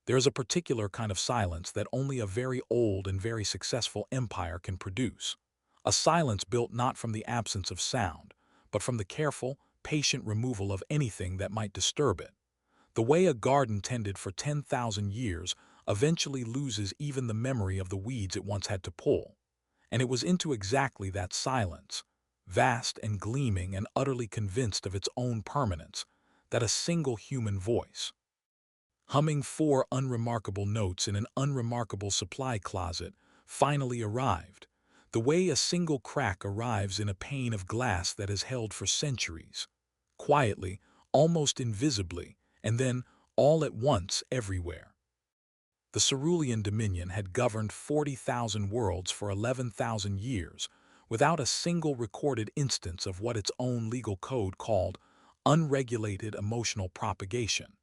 There is a particular kind of silence that only a very old and very successful empire can produce. A silence built not from the absence of sound, but from the careful, patient removal of anything that might disturb it. The way a garden tended for 10,000 years eventually loses even the memory of the weeds it once had to pull. And it was into exactly that silence, vast and gleaming and utterly convinced of its own permanence, that a single human voice, humming four unremarkable notes in an unremarkable supply closet, finally arrived, the way a single crack arrives in a pane of glass that has held for centuries, quietly, almost invisibly, and then, all at once, everywhere. The Cerulean Dominion had governed 40,000 worlds for 11,000 years, without a single recorded instance of what its own legal code called unregulated emotional propagation.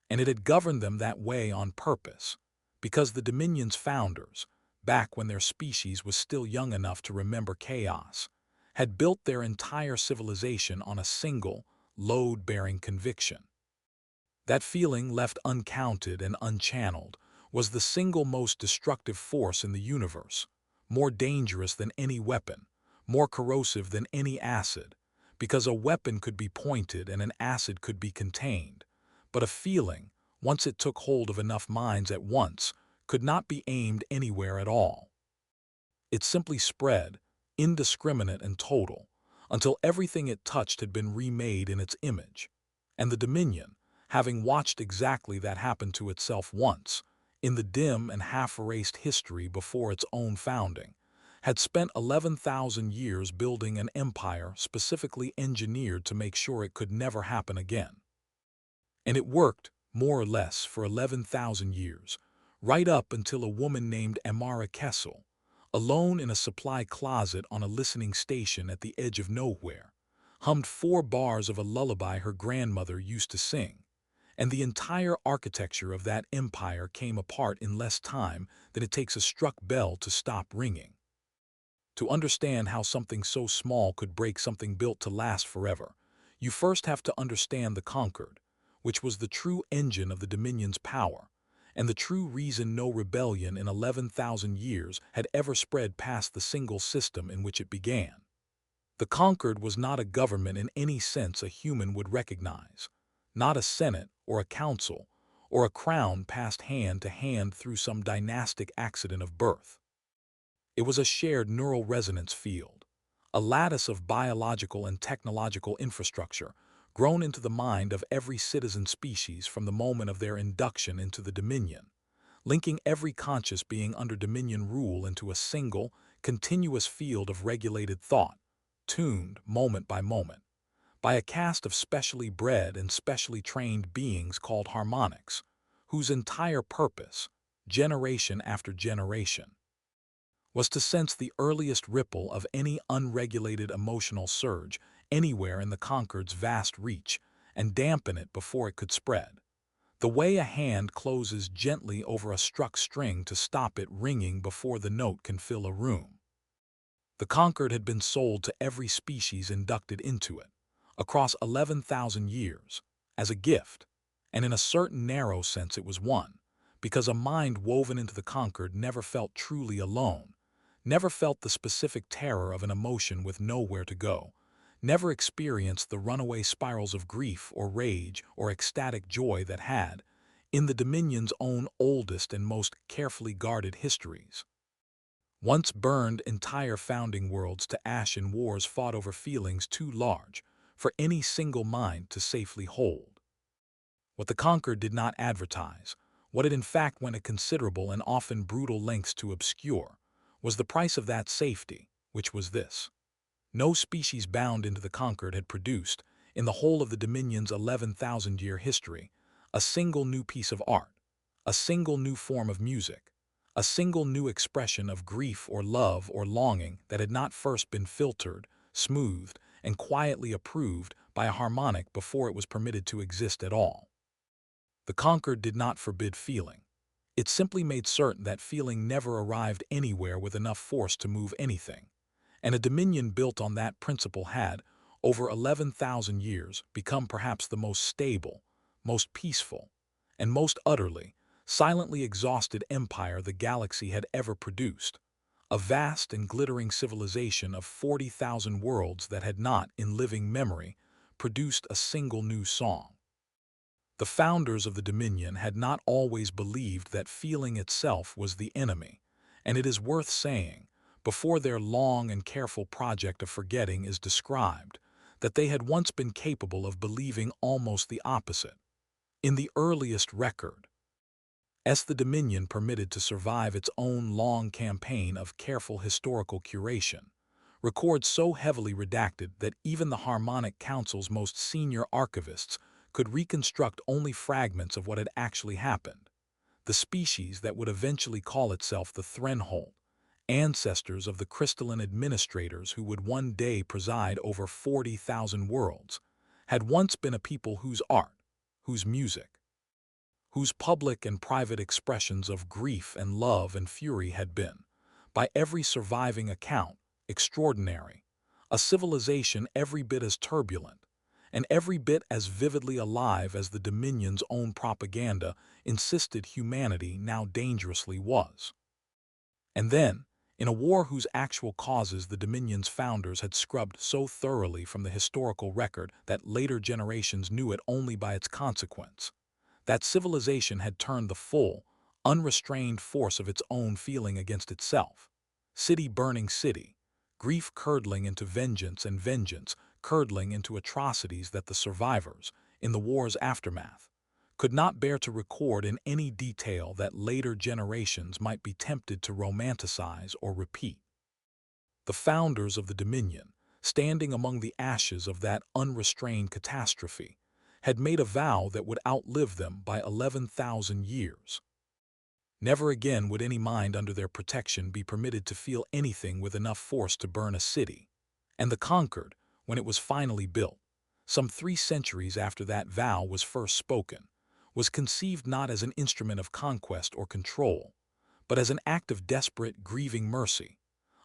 And it had governed them that way on purpose, because the Dominion's founders, back when their species was still young enough to remember chaos, had built their entire civilization on a single, load-bearing conviction. That feeling, left uncounted and unchanneled, was the single most destructive force in the universe, more dangerous than any weapon, more corrosive than any acid, because a weapon could be pointed and an acid could be contained, but a feeling, once it took hold of enough minds at once, could not be aimed anywhere at all. It simply spread, indiscriminate and total, until everything it touched had been remade in its image. And the Dominion, having watched exactly that happen to itself once, in the dim and half-erased history before its own founding, had spent 11,000 years building an empire specifically engineered to make sure it could never happen again. And it worked, more or less, for 11,000 years, right up until a woman named Amara Kessel, alone in a supply closet on a listening station at the edge of nowhere, hummed 4 bars of a lullaby her grandmother used to sing, and the entire architecture of that empire came apart in less time than it takes a struck bell to stop ringing. To understand how something so small could break something built to last forever, you first have to understand the Concord, which was the true engine of the Dominion's power, and the true reason no rebellion in 11,000 years had ever spread past the single system in which it began. The Concord was not a government in any sense a human would recognize, not a senate or a council, or a crown passed hand to hand through some dynastic accident of birth. It was a shared neural resonance field, a lattice of biological and technological infrastructure grown into the mind of every citizen species from the moment of their induction into the Dominion, linking every conscious being under Dominion rule into a single, continuous field of regulated thought, tuned moment by a cast of specially bred and specially trained beings called harmonics, whose entire purpose, generation after generation, was to sense the earliest ripple of any unregulated emotional surge anywhere in the Concord's vast reach and dampen it before it could spread, the way a hand closes gently over a struck string to stop it ringing before the note can fill a room. The Concord had been sold to every species inducted into it, across 11,000 years, as a gift, and in a certain narrow sense it was one, because a mind woven into the Concord never felt truly alone, never felt the specific terror of an emotion with nowhere to go, never experienced the runaway spirals of grief or rage or ecstatic joy that had, in the Dominion's own oldest and most carefully guarded histories, once burned entire founding worlds to ash in wars fought over feelings too large for any single mind to safely hold. What the Conquered did not advertise, what it in fact went at considerable and often brutal lengths to obscure, was the price of that safety, which was this. No species bound into the Conquered had produced, in the whole of the Dominion's 11,000-year history, a single new piece of art, a single new form of music, a single new expression of grief or love or longing that had not first been filtered, smoothed, and quietly approved by a harmonic before it was permitted to exist at all. The Conquered did not forbid feeling. It simply made certain that feeling never arrived anywhere with enough force to move anything, and a dominion built on that principle had, over 11,000 years, become perhaps the most stable, most peaceful, and most utterly, silently exhausted empire the galaxy had ever produced, a vast and glittering civilization of 40,000 worlds that had not, in living memory, produced a single new song. The founders of the Dominion had not always believed that feeling itself was the enemy, and it is worth saying, before their long and careful project of forgetting is described, that they had once been capable of believing almost the opposite. In the earliest record, the Dominion permitted to survive its own long campaign of careful historical curation, records so heavily redacted that even the Harmonic Council's most senior archivists could reconstruct only fragments of what had actually happened. The species that would eventually call itself the Threnhold, ancestors of the crystalline administrators who would one day preside over 40,000 worlds, had once been a people whose art, whose music, whose public and private expressions of grief and love and fury had been, by every surviving account, extraordinary, a civilization every bit as turbulent, and every bit as vividly alive as the Dominion's own propaganda insisted humanity now dangerously was. And then, in a war whose actual causes the Dominion's founders had scrubbed so thoroughly from the historical record that later generations knew it only by its consequence, that civilization had turned the full, unrestrained force of its own feeling against itself. City burning city, grief curdling into vengeance and vengeance curdling into atrocities that the survivors, in the war's aftermath, could not bear to record in any detail that later generations might be tempted to romanticize or repeat. The founders of the Dominion, standing among the ashes of that unrestrained catastrophe, had made a vow that would outlive them by 11,000 years. Never again would any mind under their protection be permitted to feel anything with enough force to burn a city. And the Concord, when it was finally built, some 3 centuries after that vow was first spoken, was conceived not as an instrument of conquest or control, but as an act of desperate, grieving mercy,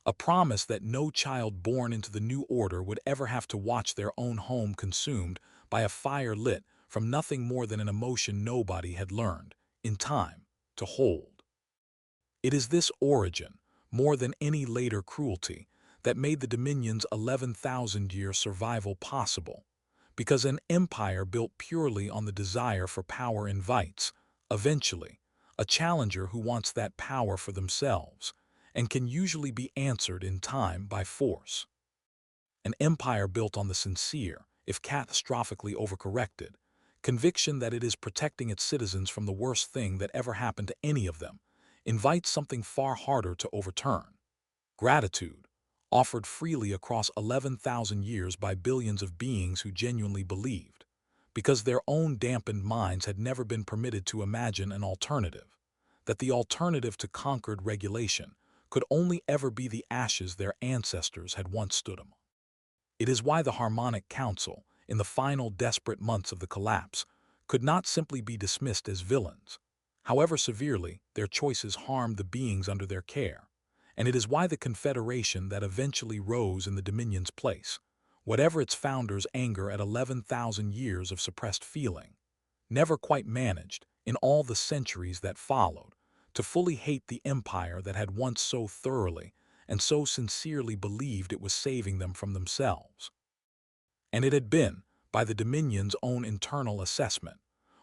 a promise that no child born into the new order would ever have to watch their own home consumed by a fire lit from nothing more than an emotion nobody had learned, in time, to hold. It is this origin, more than any later cruelty, that made the Dominion's 11,000-year survival possible, because an empire built purely on the desire for power invites, eventually, a challenger who wants that power for themselves, and can usually be answered in time by force. An empire built on the sincere, if catastrophically overcorrected, conviction that it is protecting its citizens from the worst thing that ever happened to any of them, invites something far harder to overturn: gratitude, offered freely across 11,000 years by billions of beings who genuinely believed, because their own dampened minds had never been permitted to imagine an alternative, that the alternative to conquered regulation could only ever be the ashes their ancestors had once stood among. It is why the Harmonic Council, in the final desperate months of the collapse, could not simply be dismissed as villains, however severely their choices harmed the beings under their care, and it is why the Confederation that eventually rose in the Dominion's place, whatever its founders' anger at 11,000 years of suppressed feeling, never quite managed, in all the centuries that followed, to fully hate the empire that had once so thoroughly and so sincerely believed it was saving them from themselves. And it had been, by the Dominion's own internal assessment,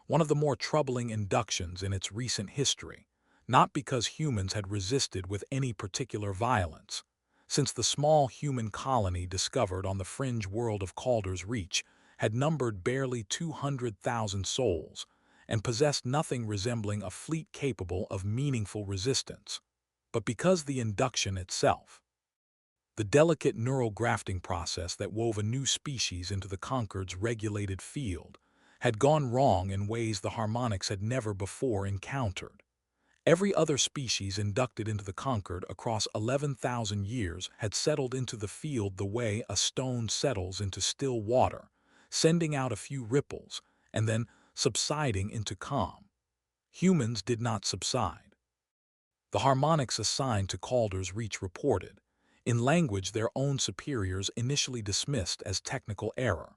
one of the more troubling inductions in its recent history, not because humans had resisted with any particular violence, since the small human colony discovered on the fringe world of Calder's Reach had numbered barely 200,000 souls and possessed nothing resembling a fleet capable of meaningful resistance, but because the induction itself, the delicate neural grafting process that wove a new species into the Concord's regulated field, had gone wrong in ways the harmonics had never before encountered. Every other species inducted into the Concord across 11,000 years had settled into the field the way a stone settles into still water, sending out a few ripples and then subsiding into calm. Humans did not subside. The harmonics assigned to Calder's Reach reported, in language their own superiors initially dismissed as technical error,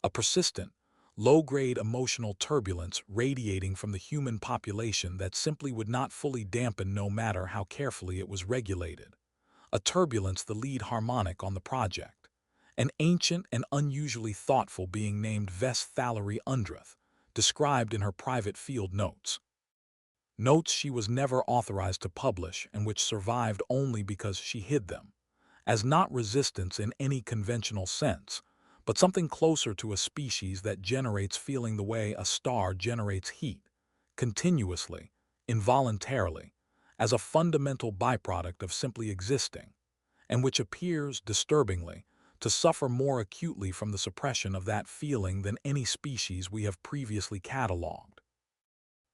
a persistent, low-grade emotional turbulence radiating from the human population that simply would not fully dampen no matter how carefully it was regulated. A turbulence the lead harmonic on the project. An ancient and unusually thoughtful being named Ves Thallery Undreth, described in her private field notes. Notes she was never authorized to publish and which survived only because she hid them, as not resistance in any conventional sense, but something closer to a species that generates feeling the way a star generates heat, continuously, involuntarily, as a fundamental byproduct of simply existing, and which appears, disturbingly, to suffer more acutely from the suppression of that feeling than any species we have previously catalogued.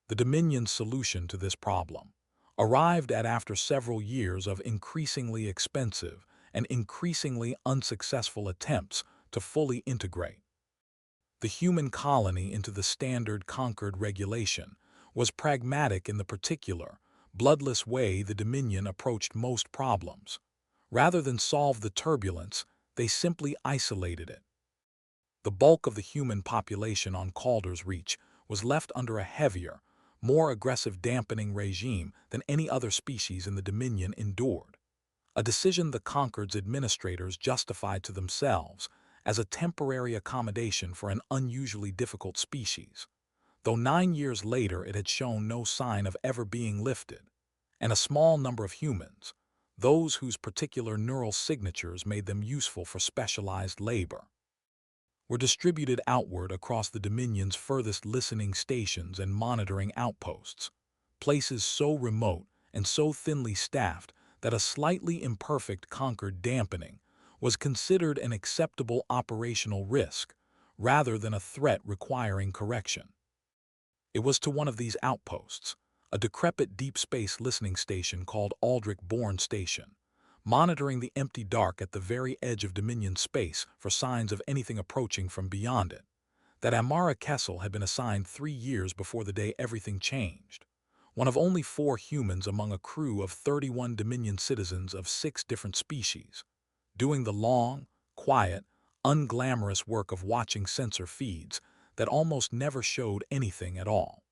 The Dominion's solution to this problem, arrived at after several years of increasingly expensive and increasingly unsuccessful attempts to fully integrate the human colony into the standard Concord regulation, was pragmatic in the particular, bloodless way the Dominion approached most problems. Rather than solve the turbulence, they simply isolated it. The bulk of the human population on Calder's Reach was left under a heavier, more aggressive dampening regime than any other species in the Dominion endured, a decision the Concord's administrators justified to themselves as a temporary accommodation for an unusually difficult species, though 9 years later it had shown no sign of ever being lifted, and a small number of humans, those whose particular neural signatures made them useful for specialized labor, were distributed outward across the Dominion's furthest listening stations and monitoring outposts, places so remote and so thinly staffed that a slightly imperfect Concord dampening was considered an acceptable operational risk rather than a threat requiring correction. It was to one of these outposts, a decrepit deep space listening station called Aldrich-Bourne Station, monitoring the empty dark at the very edge of Dominion space for signs of anything approaching from beyond it, that Amara Kessel had been assigned 3 years before the day everything changed, one of only 4 humans among a crew of 31 Dominion citizens of 6 different species, doing the long, quiet, unglamorous work of watching sensor feeds that almost never showed anything at all.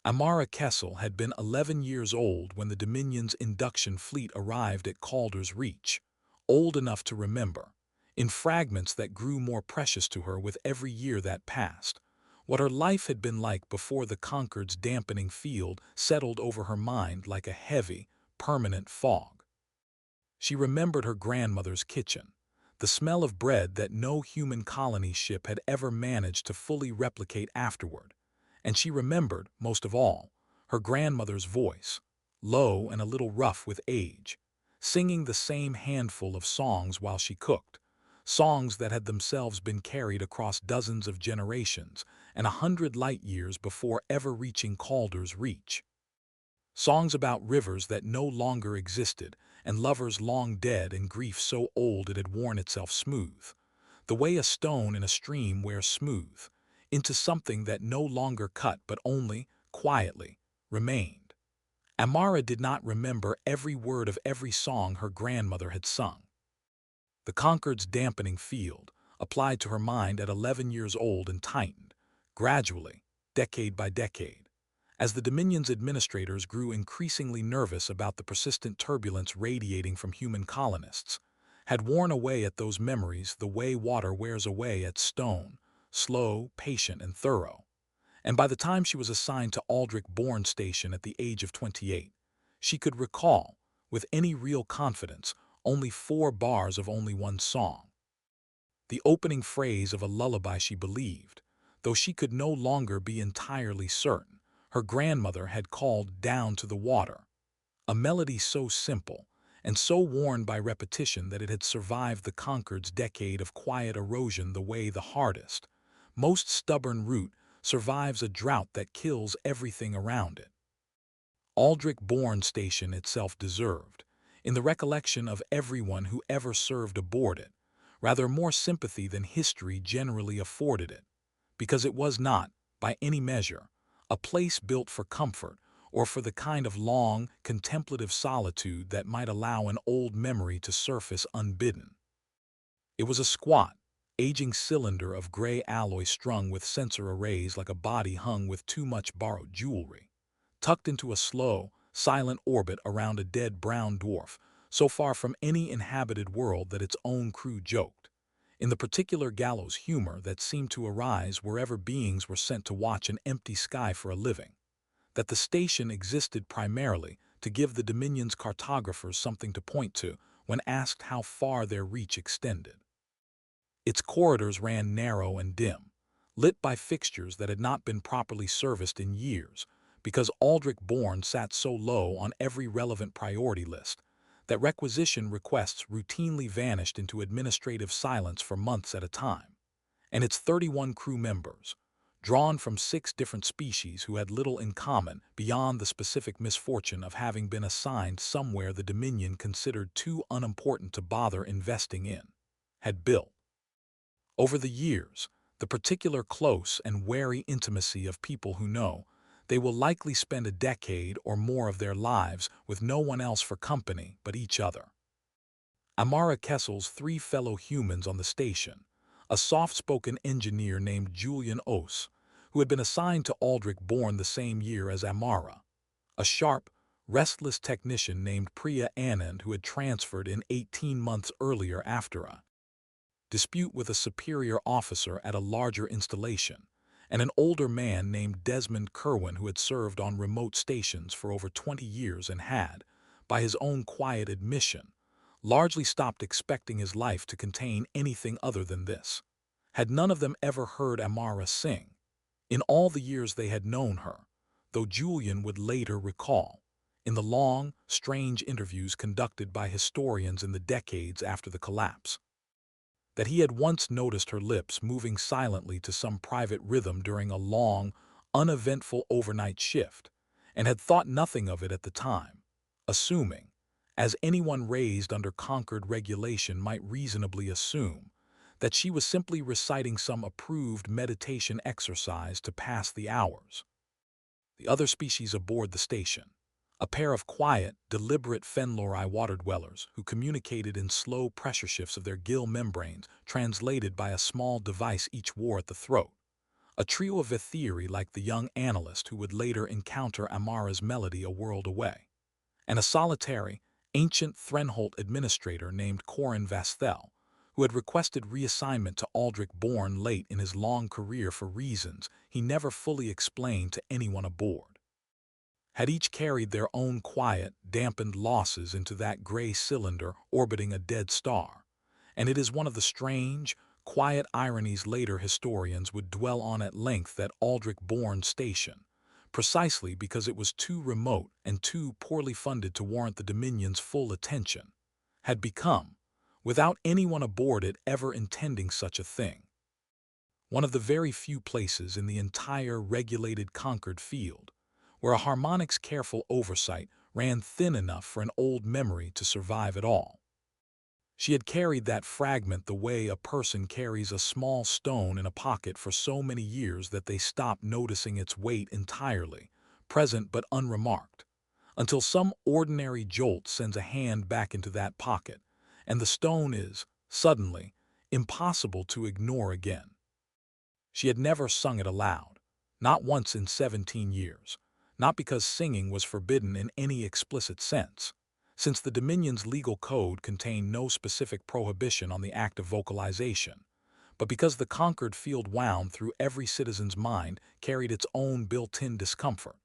Amara Kessel had been 11 years old when the Dominion's induction fleet arrived at Calder's Reach, old enough to remember, in fragments that grew more precious to her with every year that passed, what her life had been like before the Concord's dampening field settled over her mind like a heavy, permanent fog. She remembered her grandmother's kitchen, the smell of bread that no human colony ship had ever managed to fully replicate afterward, and she remembered, most of all, her grandmother's voice, low and a little rough with age, singing the same handful of songs while she cooked, songs that had themselves been carried across dozens of generations and 100 light years before ever reaching Calder's Reach. Songs about rivers that no longer existed and lovers long dead and grief so old it had worn itself smooth, the way a stone in a stream wears smooth, into something that no longer cut but only, quietly, remained. Amara did not remember every word of every song her grandmother had sung. The Concord's dampening field, applied to her mind at 11 years old and tightened, gradually, decade by decade, as the Dominion's administrators grew increasingly nervous about the persistent turbulence radiating from human colonists, had worn away at those memories the way water wears away at stone, slow, patient, and thorough. And by the time she was assigned to Aldrich-Bourne Station at the age of 28, she could recall, with any real confidence, only 4 bars of only one song. The opening phrase of a lullaby she believed, though she could no longer be entirely certain, her grandmother had called down to the water, a melody so simple and so worn by repetition that it had survived the Concord's decade of quiet erosion the way the hardest, most stubborn root survives a drought that kills everything around it. Aldrich-Bourne Station itself deserved, in the recollection of everyone who ever served aboard it, rather more sympathy than history generally afforded it, because it was not, by any measure, a place built for comfort or for the kind of long, contemplative solitude that might allow an old memory to surface unbidden. It was a squat, aging cylinder of gray alloy strung with sensor arrays like a body hung with too much borrowed jewelry, tucked into a slow, silent orbit around a dead brown dwarf, so far from any inhabited world that its own crew joked, in the particular gallows humor that seemed to arise wherever beings were sent to watch an empty sky for a living, that the station existed primarily to give the Dominion's cartographers something to point to when asked how far their reach extended. Its corridors ran narrow and dim, lit by fixtures that had not been properly serviced in years, because Aldrich-Bourne sat so low on every relevant priority list that requisition requests routinely vanished into administrative silence for months at a time, and its 31 crew members, drawn from 6 different species who had little in common beyond the specific misfortune of having been assigned somewhere the Dominion considered too unimportant to bother investing in, had built. Over the years, the particular close and wary intimacy of people who know they will likely spend a decade or more of their lives with no one else for company but each other. Amara Kessel's 3 fellow humans on the station, a soft-spoken engineer named Julian Ose, who had been assigned to Aldrich-Bourne the same year as Amara, a sharp, restless technician named Priya Anand who had transferred in 18 months earlier after a dispute with a superior officer at a larger installation, and an older man named Desmond Kerwin who had served on remote stations for over 20 years and had, by his own quiet admission, largely stopped expecting his life to contain anything other than this. Had none of them ever heard Amara sing, in all the years they had known her, though Julian would later recall, in the long, strange interviews conducted by historians in the decades after the collapse, that he had once noticed her lips moving silently to some private rhythm during a long, uneventful overnight shift, and had thought nothing of it at the time, assuming, as anyone raised under Concord regulation might reasonably assume, that she was simply reciting some approved meditation exercise to pass the hours. The other species aboard the station, a pair of quiet, deliberate Fenlori water dwellers who communicated in slow pressure shifts of their gill membranes translated by a small device each wore at the throat, a trio of Vethiri like the young analyst who would later encounter Amara's melody a world away, and a solitary, ancient Threnholt administrator named Corin Vasthel, who had requested reassignment to Aldrich-Bourne late in his long career for reasons he never fully explained to anyone aboard, had each carried their own quiet, dampened losses into that gray cylinder orbiting a dead star, and it is one of the strange, quiet ironies later historians would dwell on at length that Aldrich-Bourne station, precisely because it was too remote and too poorly funded to warrant the Dominion's full attention, had become, without anyone aboard it ever intending such a thing, one of the very few places in the entire regulated Concord field where a harmonic's careful oversight ran thin enough for an old memory to survive at all. She had carried that fragment the way a person carries a small stone in a pocket for so many years that they stop noticing its weight entirely, present but unremarked, until some ordinary jolt sends a hand back into that pocket, and the stone is, suddenly, impossible to ignore again. She had never sung it aloud, not once in 17 years, not because singing was forbidden in any explicit sense, since the Dominion's legal code contained no specific prohibition on the act of vocalization, but because the Concord field wound through every citizen's mind carried its own built-in discomfort,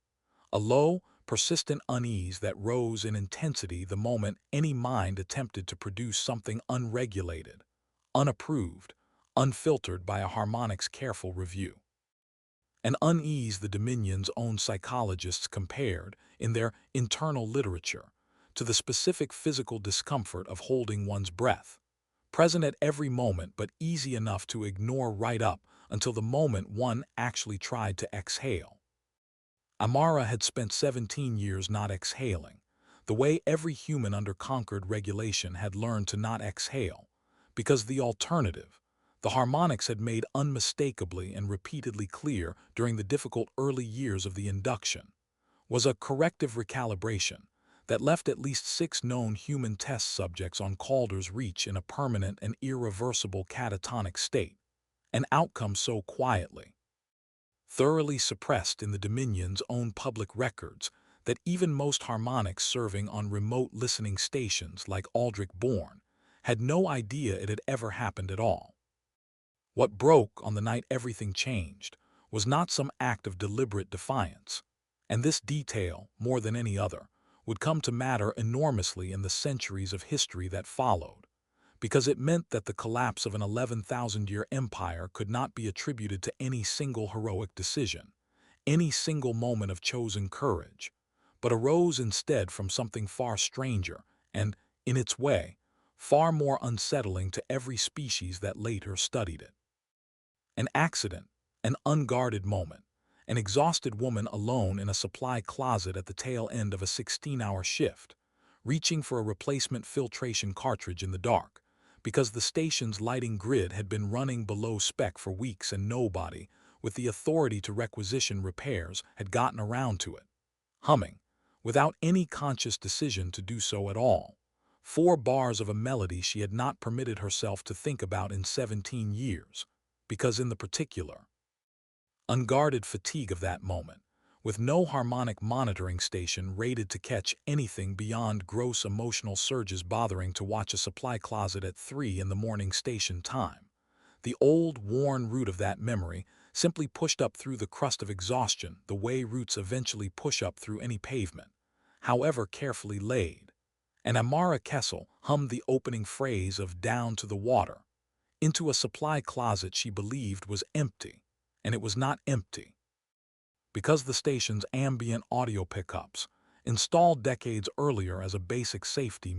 a low, persistent unease that rose in intensity the moment any mind attempted to produce something unregulated, unapproved, unfiltered by a harmonic's careful review. An unease the Dominion's own psychologists compared, in their internal literature, to the specific physical discomfort of holding one's breath, present at every moment but easy enough to ignore right up until the moment one actually tried to exhale. Amara had spent 17 years not exhaling, the way every human under Concord regulation had learned to not exhale, because the alternative, the harmonics had made unmistakably and repeatedly clear during the difficult early years of the induction, was a corrective recalibration that left at least 6 known human test subjects on Calder's Reach in a permanent and irreversible catatonic state, an outcome so quietly, thoroughly suppressed in the Dominion's own public records that even most harmonics serving on remote listening stations like Aldrich Bourne had no idea it had ever happened at all. What broke on the night everything changed was not some act of deliberate defiance, and this detail, more than any other, would come to matter enormously in the centuries of history that followed, because it meant that the collapse of an 11,000-year empire could not be attributed to any single heroic decision, any single moment of chosen courage, but arose instead from something far stranger and, in its way, far more unsettling to every species that later studied it. An accident, an unguarded moment, an exhausted woman alone in a supply closet at the tail end of a 16-hour shift, reaching for a replacement filtration cartridge in the dark, because the station's lighting grid had been running below spec for weeks and nobody, with the authority to requisition repairs, had gotten around to it. Humming, without any conscious decision to do so at all, 4 bars of a melody she had not permitted herself to think about in 17 years, because in the particular, unguarded fatigue of that moment, with no harmonic monitoring station rated to catch anything beyond gross emotional surges bothering to watch a supply closet at 3 in the morning station time, the old, worn root of that memory simply pushed up through the crust of exhaustion the way roots eventually push up through any pavement, however carefully laid, and Amara Kessel hummed the opening phrase of Down to the Water, into a supply closet she believed was empty, and it was not empty, because the station's ambient audio pickups, installed decades earlier as a basic safety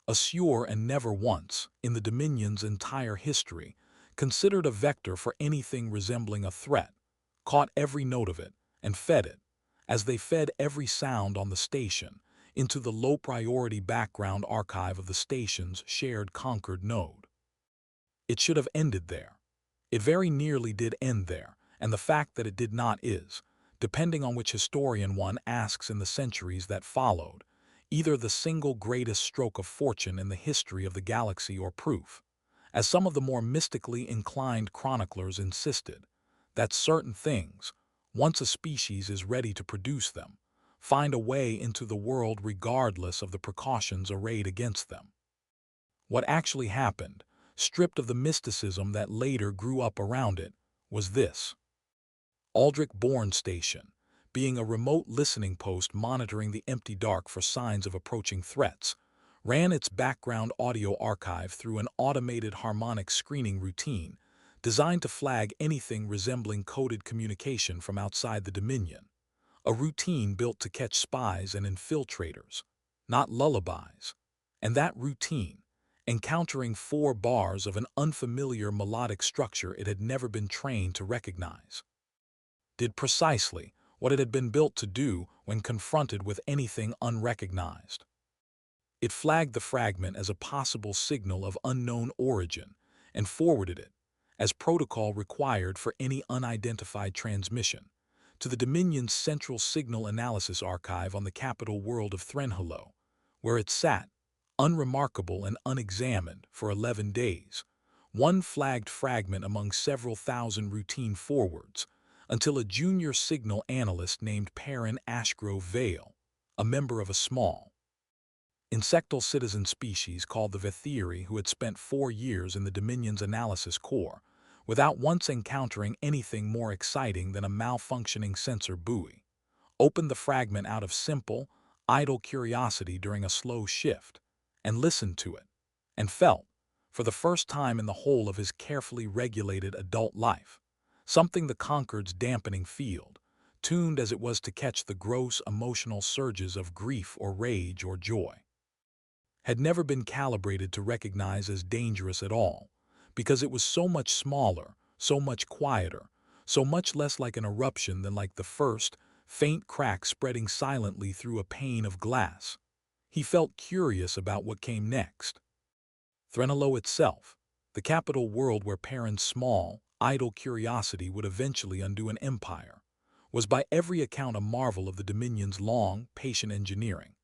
assure and never once, in the Dominion's entire history, considered a vector for anything resembling a threat, caught every note of it, and fed it, as they fed every sound on the station, into the low-priority background archive of the station's shared Concord node. It should have ended there. It very nearly did end there, and the fact that it did not is, depending on which historian one asks in the centuries that followed, either the single greatest stroke of fortune in the history of the galaxy or proof, as some of the more mystically inclined chroniclers insisted, that certain things, once a species is ready to produce them, find a way into the world regardless of the precautions arrayed against them. What actually happened, stripped of the mysticism that later grew up around it, was this. Aldrich Bourne Station, being a remote listening post monitoring the empty dark for signs of approaching threats, ran its background audio archive through an automated harmonic screening routine designed to flag anything resembling coded communication from outside the Dominion, a routine built to catch spies and infiltrators, not lullabies, and that routine, encountering 4 bars of an unfamiliar melodic structure it had never been trained to recognize, did precisely what it had been built to do when confronted with anything unrecognized. It flagged the fragment as a possible signal of unknown origin and forwarded it, as protocol required for any unidentified transmission, to the Dominion's Central Signal Analysis Archive on the capital world of Threnhalo, where it sat, unremarkable and unexamined, for 11 days, one flagged fragment among several thousand routine forwards, until a junior signal analyst named Perrin Ashgrove Vale, a member of a small, insectal citizen species called the Vethiri, who had spent 4 years in the Dominion's analysis core, without once encountering anything more exciting than a malfunctioning sensor buoy, opened the fragment out of simple, idle curiosity during a slow shift, and listened to it, and felt, for the first time in the whole of his carefully regulated adult life, something the Concord's dampening field, tuned as it was to catch the gross emotional surges of grief or rage or joy, had never been calibrated to recognize as dangerous at all, because it was so much smaller, so much quieter, so much less like an eruption than like the first, faint crack spreading silently through a pane of glass. He felt curious about what came next. Threnhalo itself, the capital world where Perrin's small, idle curiosity would eventually undo an empire, was by every account a marvel of the Dominion's long, patient engineering.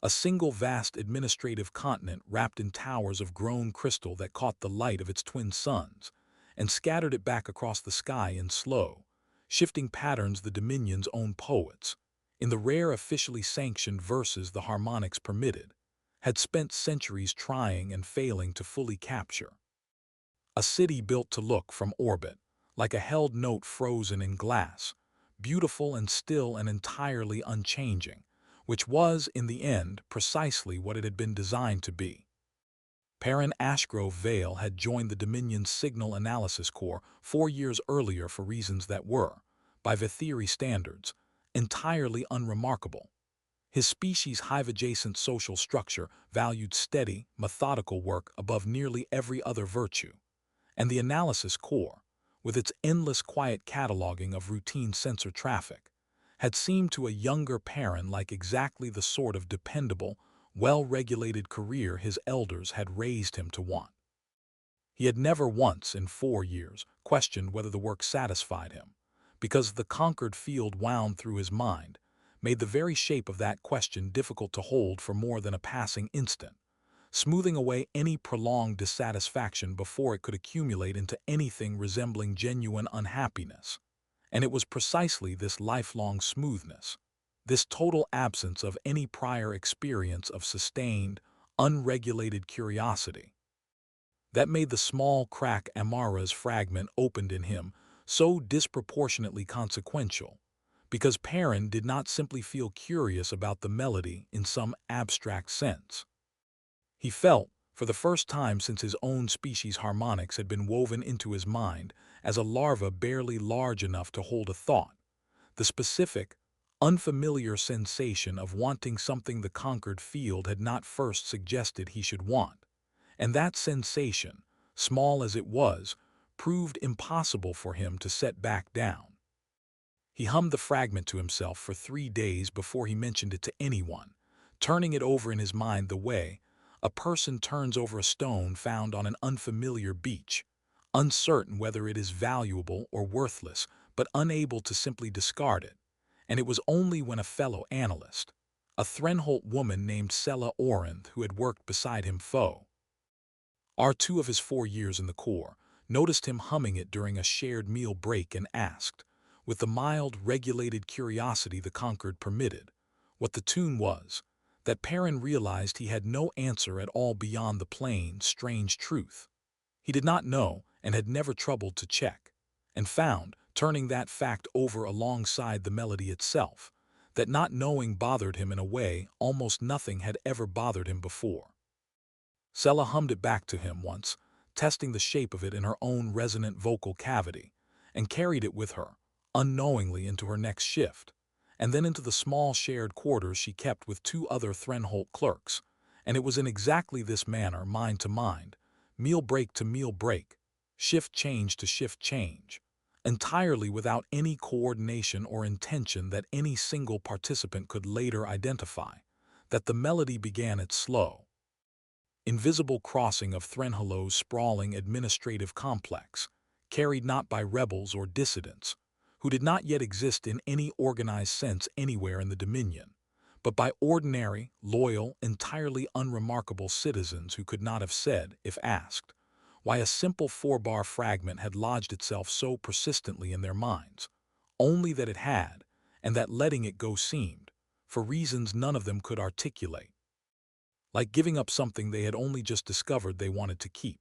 A single vast administrative continent wrapped in towers of grown crystal that caught the light of its twin suns and scattered it back across the sky in slow, shifting patterns the Dominion's own poets, in the rare officially sanctioned verses the harmonics permitted, had spent centuries trying and failing to fully capture. A city built to look from orbit, like a held note frozen in glass, beautiful and still and entirely unchanging, which was, in the end, precisely what it had been designed to be. Perrin Ashgrove Vale had joined the Dominion's Signal Analysis Corps 4 years earlier for reasons that were, by Vetheri standards, entirely unremarkable. His species' hive-adjacent social structure valued steady, methodical work above nearly every other virtue, and the Analysis Corps, with its endless quiet cataloging of routine sensor traffic, had seemed to a younger Perrin like exactly the sort of dependable, well-regulated career his elders had raised him to want. He had never once, in 4 years, questioned whether the work satisfied him, because the Concord field wound through his mind, made the very shape of that question difficult to hold for more than a passing instant, smoothing away any prolonged dissatisfaction before it could accumulate into anything resembling genuine unhappiness. And it was precisely this lifelong smoothness, this total absence of any prior experience of sustained, unregulated curiosity, that made the small crack Amara's fragment opened in him so disproportionately consequential, because Perrin did not simply feel curious about the melody in some abstract sense. He felt, for the first time since his own species' harmonics had been woven into his mind as a larva barely large enough to hold a thought, the specific, unfamiliar sensation of wanting something the Concord field had not first suggested he should want. And that sensation, small as it was, proved impossible for him to set back down. He hummed the fragment to himself for 3 days before he mentioned it to anyone, turning it over in his mind the way a person turns over a stone found on an unfamiliar beach, uncertain whether it is valuable or worthless, but unable to simply discard it. And it was only when a fellow analyst, a Threnholt woman named Sella Orenth, who had worked beside him R2 of his 4 years in the Corps, noticed him humming it during a shared meal break and asked, with the mild, regulated curiosity the Concord permitted, what the tune was, that Perrin realized he had no answer at all beyond the plain, strange truth. He did not know and had never troubled to check, and found, turning that fact over alongside the melody itself, that not knowing bothered him in a way almost nothing had ever bothered him before. Sella hummed it back to him once, testing the shape of it in her own resonant vocal cavity, and carried it with her, unknowingly, into her next shift, and then into the small shared quarters she kept with 2 other Threnholt clerks, and it was in exactly this manner, mind to mind, meal break to meal break, shift change to shift change, entirely without any coordination or intention that any single participant could later identify, that the melody began its slow, invisible crossing of Threnhollo's sprawling administrative complex, carried not by rebels or dissidents, who did not yet exist in any organized sense anywhere in the Dominion, but by ordinary, loyal, entirely unremarkable citizens who could not have said, if asked, why a simple 4-bar fragment had lodged itself so persistently in their minds, only that it had, and that letting it go seemed, for reasons none of them could articulate, like giving up something they had only just discovered they wanted to keep,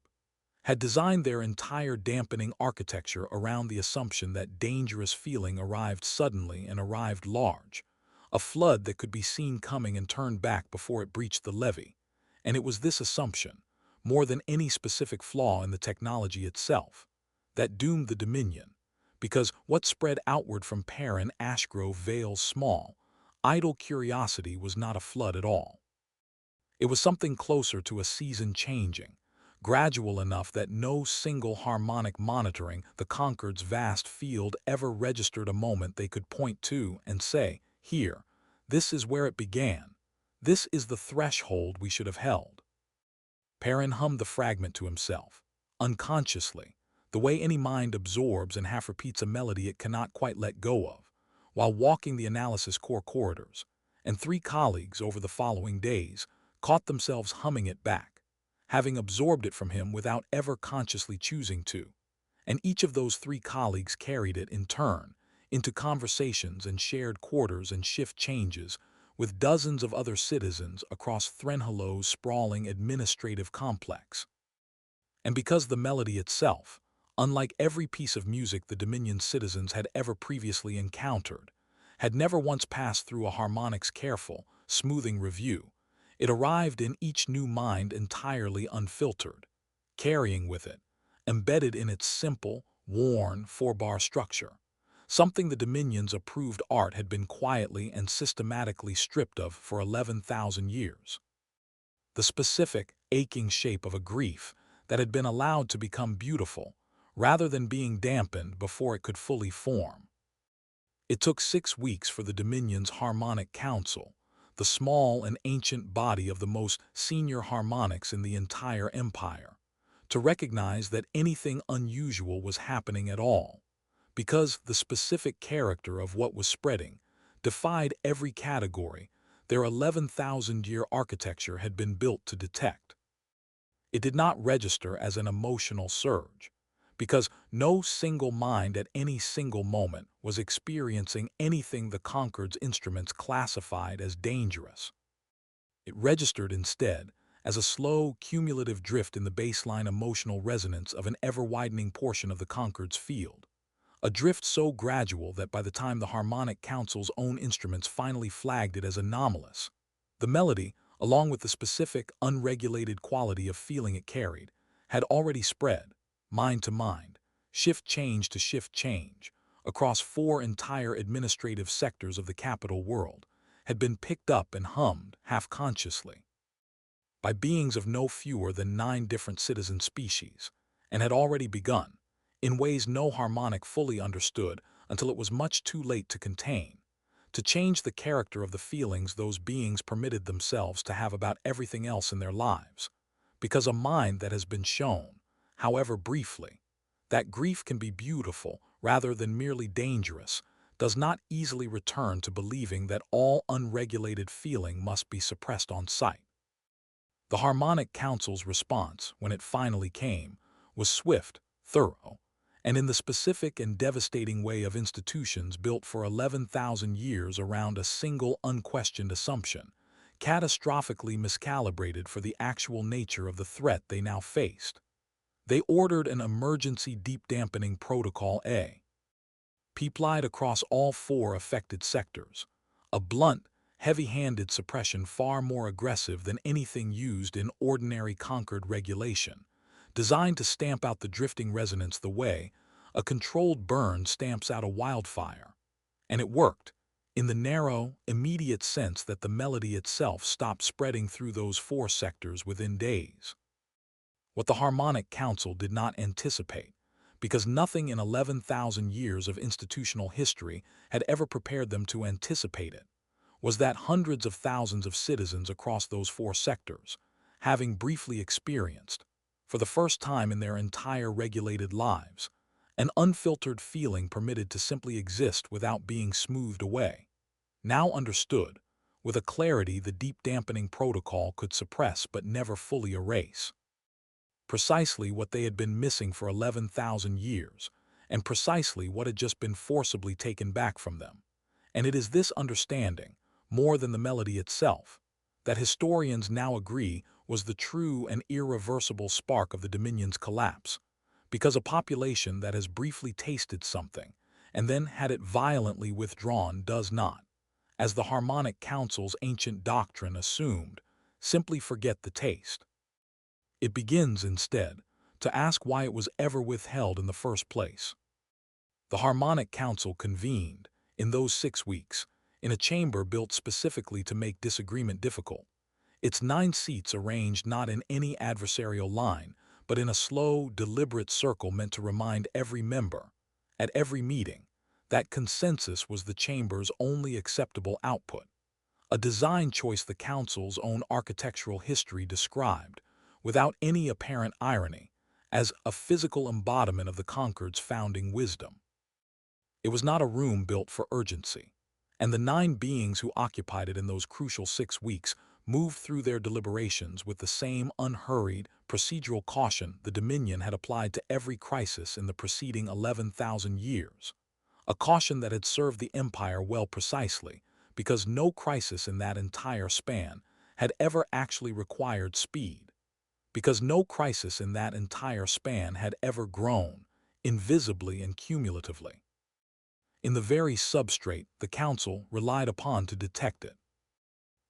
had designed their entire dampening architecture around the assumption that dangerous feeling arrived suddenly and arrived large, a flood that could be seen coming and turned back before it breached the levee. And it was this assumption, more than any specific flaw in the technology itself, that doomed the Dominion, because what spread outward from Perrin Ashgrove Vale's small, idle curiosity was not a flood at all. It was something closer to a season changing, gradual enough that no single harmonic monitoring the Concord's vast field ever registered a moment they could point to and say, here, this is where it began, this is the threshold we should have held. Perrin hummed the fragment to himself, unconsciously, the way any mind absorbs and half repeats a melody it cannot quite let go of, while walking the analysis core corridors, and 3 colleagues over the following days caught themselves humming it back, having absorbed it from him without ever consciously choosing to. And each of those 3 colleagues carried it, in turn, into conversations and shared quarters and shift changes with dozens of other citizens across Threnhalo's sprawling administrative complex. And because the melody itself, unlike every piece of music the Dominion's citizens had ever previously encountered, had never once passed through a harmonic's careful, smoothing review, it arrived in each new mind entirely unfiltered, carrying with it, embedded in its simple, worn, 4-bar structure, something the Dominion's approved art had been quietly and systematically stripped of for 11,000 years. The specific, aching shape of a grief that had been allowed to become beautiful, rather than being dampened before it could fully form. It took 6 weeks for the Dominion's Harmonic Council, the small and ancient body of the most senior harmonics in the entire empire, to recognize that anything unusual was happening at all, because the specific character of what was spreading defied every category their 11,000-year architecture had been built to detect. It did not register as an emotional surge, because no single mind at any single moment was experiencing anything the Concord's instruments classified as dangerous. It registered instead as a slow, cumulative drift in the baseline emotional resonance of an ever-widening portion of the Concord's field, a drift so gradual that by the time the Harmonic Council's own instruments finally flagged it as anomalous, the melody, along with the specific, unregulated quality of feeling it carried, had already spread, mind to mind, shift change to shift change, across 4 entire administrative sectors of the capital world, had been picked up and hummed, half-consciously, by beings of no fewer than 9 different citizen species, and had already begun, in ways no harmonic fully understood until it was much too late to contain, to change the character of the feelings those beings permitted themselves to have about everything else in their lives, because a mind that has been shown, however briefly, that grief can be beautiful rather than merely dangerous, does not easily return to believing that all unregulated feeling must be suppressed on sight. The Harmonic Council's response, when it finally came, was swift, thorough, and in the specific and devastating way of institutions built for 11,000 years around a single unquestioned assumption, catastrophically miscalibrated for the actual nature of the threat they now faced. They ordered an emergency deep dampening protocol A, applied across all 4 affected sectors, a blunt, heavy-handed suppression far more aggressive than anything used in ordinary Concord regulation, designed to stamp out the drifting resonance the way a controlled burn stamps out a wildfire. And it worked, in the narrow, immediate sense that the melody itself stopped spreading through those 4 sectors within days. What the Harmonic Council did not anticipate, because nothing in 11,000 years of institutional history had ever prepared them to anticipate it, was that hundreds of thousands of citizens across those 4 sectors, having briefly experienced, for the first time in their entire regulated lives, an unfiltered feeling permitted to simply exist without being smoothed away, now understood, with a clarity the deep dampening protocol could suppress but never fully erase. Precisely what they had been missing for 11,000 years, and precisely what had just been forcibly taken back from them. And it is this understanding, more than the melody itself, that historians now agree was the true and irreversible spark of the Dominion's collapse, because a population that has briefly tasted something and then had it violently withdrawn does not, as the Harmonic Council's ancient doctrine assumed, simply forget the taste. It begins, instead, to ask why it was ever withheld in the first place. The Harmonic Council convened, in those 6 weeks, in a chamber built specifically to make disagreement difficult, its 9 seats arranged not in any adversarial line, but in a slow, deliberate circle meant to remind every member, at every meeting, that consensus was the chamber's only acceptable output, a design choice the council's own architectural history described, without any apparent irony, as a physical embodiment of the Concord's founding wisdom. It was not a room built for urgency. And the 9 beings who occupied it in those crucial 6 weeks moved through their deliberations with the same unhurried, procedural caution the Dominion had applied to every crisis in the preceding 11,000 years. A caution that had served the Empire well precisely, because no crisis in that entire span had ever actually required speed. Because no crisis in that entire span had ever grown, invisibly and cumulatively, in the very substrate the Council relied upon to detect it.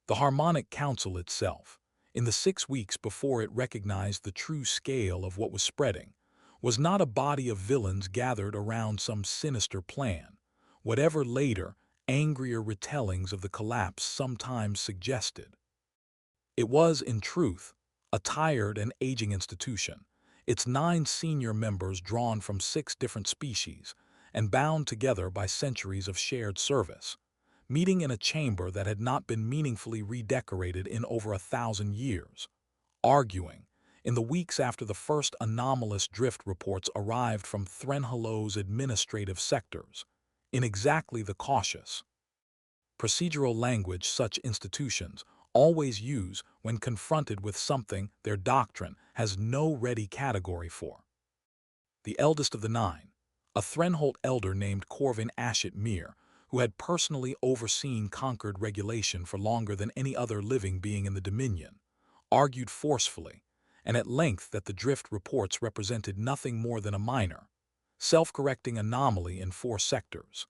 The Harmonic Council itself, in the 6 weeks before it recognized the true scale of what was spreading, was not a body of villains gathered around some sinister plan, whatever later, angrier retellings of the collapse sometimes suggested. It was, in truth, a tired and aging institution, its 9 senior members drawn from 6 different species and bound together by centuries of shared service, meeting in a chamber that had not been meaningfully redecorated in over 1,000 years, arguing, in the weeks after the first anomalous drift reports arrived from Threnhalo's administrative sectors, in exactly the cautious, procedural language such institutions always use when confronted with something their doctrine has no ready category for. The eldest of the 9, a Threnholt elder named Corvin Ashit Mir, who had personally overseen Concord regulation for longer than any other living being in the Dominion, argued forcefully and at length that the drift reports represented nothing more than a minor, self-correcting anomaly in 4 sectors,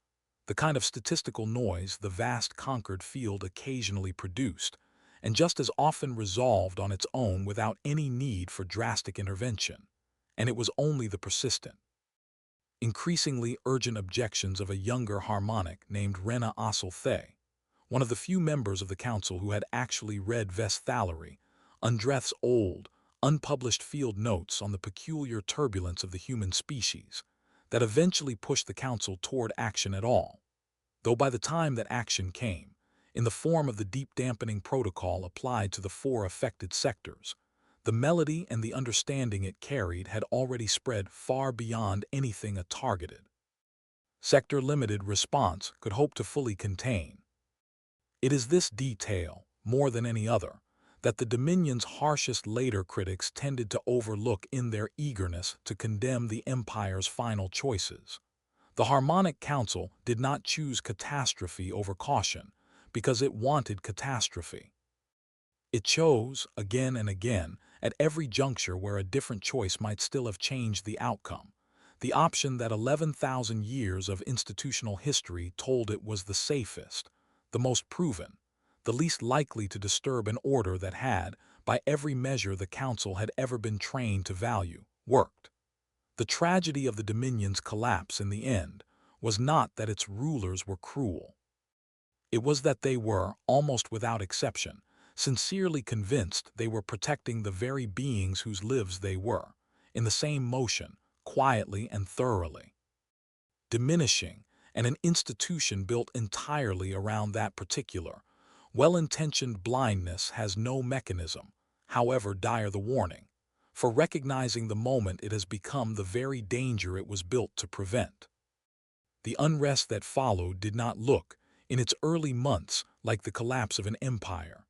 the kind of statistical noise the vast Concord field occasionally produced, and just as often resolved on its own without any need for drastic intervention, and it was only the persistent, increasingly urgent objections of a younger harmonic named Rena Asselthay, one of the few members of the Council who had actually read Vesthallery, Undreth's old, unpublished field notes on the peculiar turbulence of the human species, that eventually pushed the Council toward action at all, though by the time that action came, in the form of the deep dampening protocol applied to the 4 affected sectors, the melody and the understanding it carried had already spread far beyond anything a targeted, sector-limited response could hope to fully contain. It is this detail, more than any other, that the Dominion's harshest later critics tended to overlook in their eagerness to condemn the Empire's final choices. The Harmonic Council did not choose catastrophe over caution because it wanted catastrophe. It chose, again and again, at every juncture where a different choice might still have changed the outcome, the option that 11,000 years of institutional history told it was the safest, the most proven, the least likely to disturb an order that had, by every measure the Council had ever been trained to value, worked. The tragedy of the Dominion's collapse in the end was not that its rulers were cruel. It was that they were, almost without exception, sincerely convinced they were protecting the very beings whose lives they were, in the same motion, quietly and thoroughly diminishing, and an institution built entirely around that particular, well-intentioned blindness has no mechanism, however dire the warning, for recognizing the moment it has become the very danger it was built to prevent. The unrest that followed did not look, in its early months, like the collapse of an empire.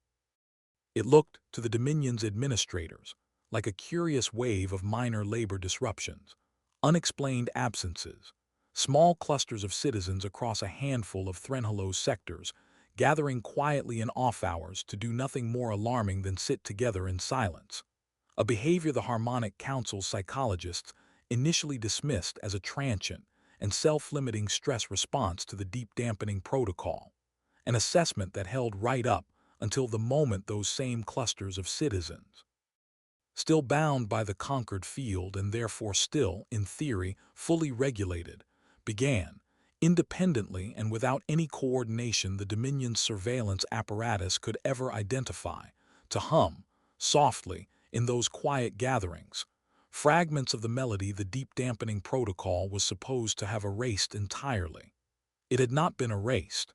It looked, to the Dominion's administrators, like a curious wave of minor labor disruptions, unexplained absences, small clusters of citizens across a handful of Threnhalo's sectors, gathering quietly in off-hours to do nothing more alarming than sit together in silence, a behavior the Harmonic Council's psychologists initially dismissed as a transient and self-limiting stress response to the deep dampening protocol, an assessment that held right up until the moment those same clusters of citizens, still bound by the conquered field and therefore still, in theory, fully regulated, began, independently and without any coordination the Dominion's surveillance apparatus could ever identify, to hum, softly, in those quiet gatherings, fragments of the melody the deep dampening protocol was supposed to have erased entirely. It had not been erased.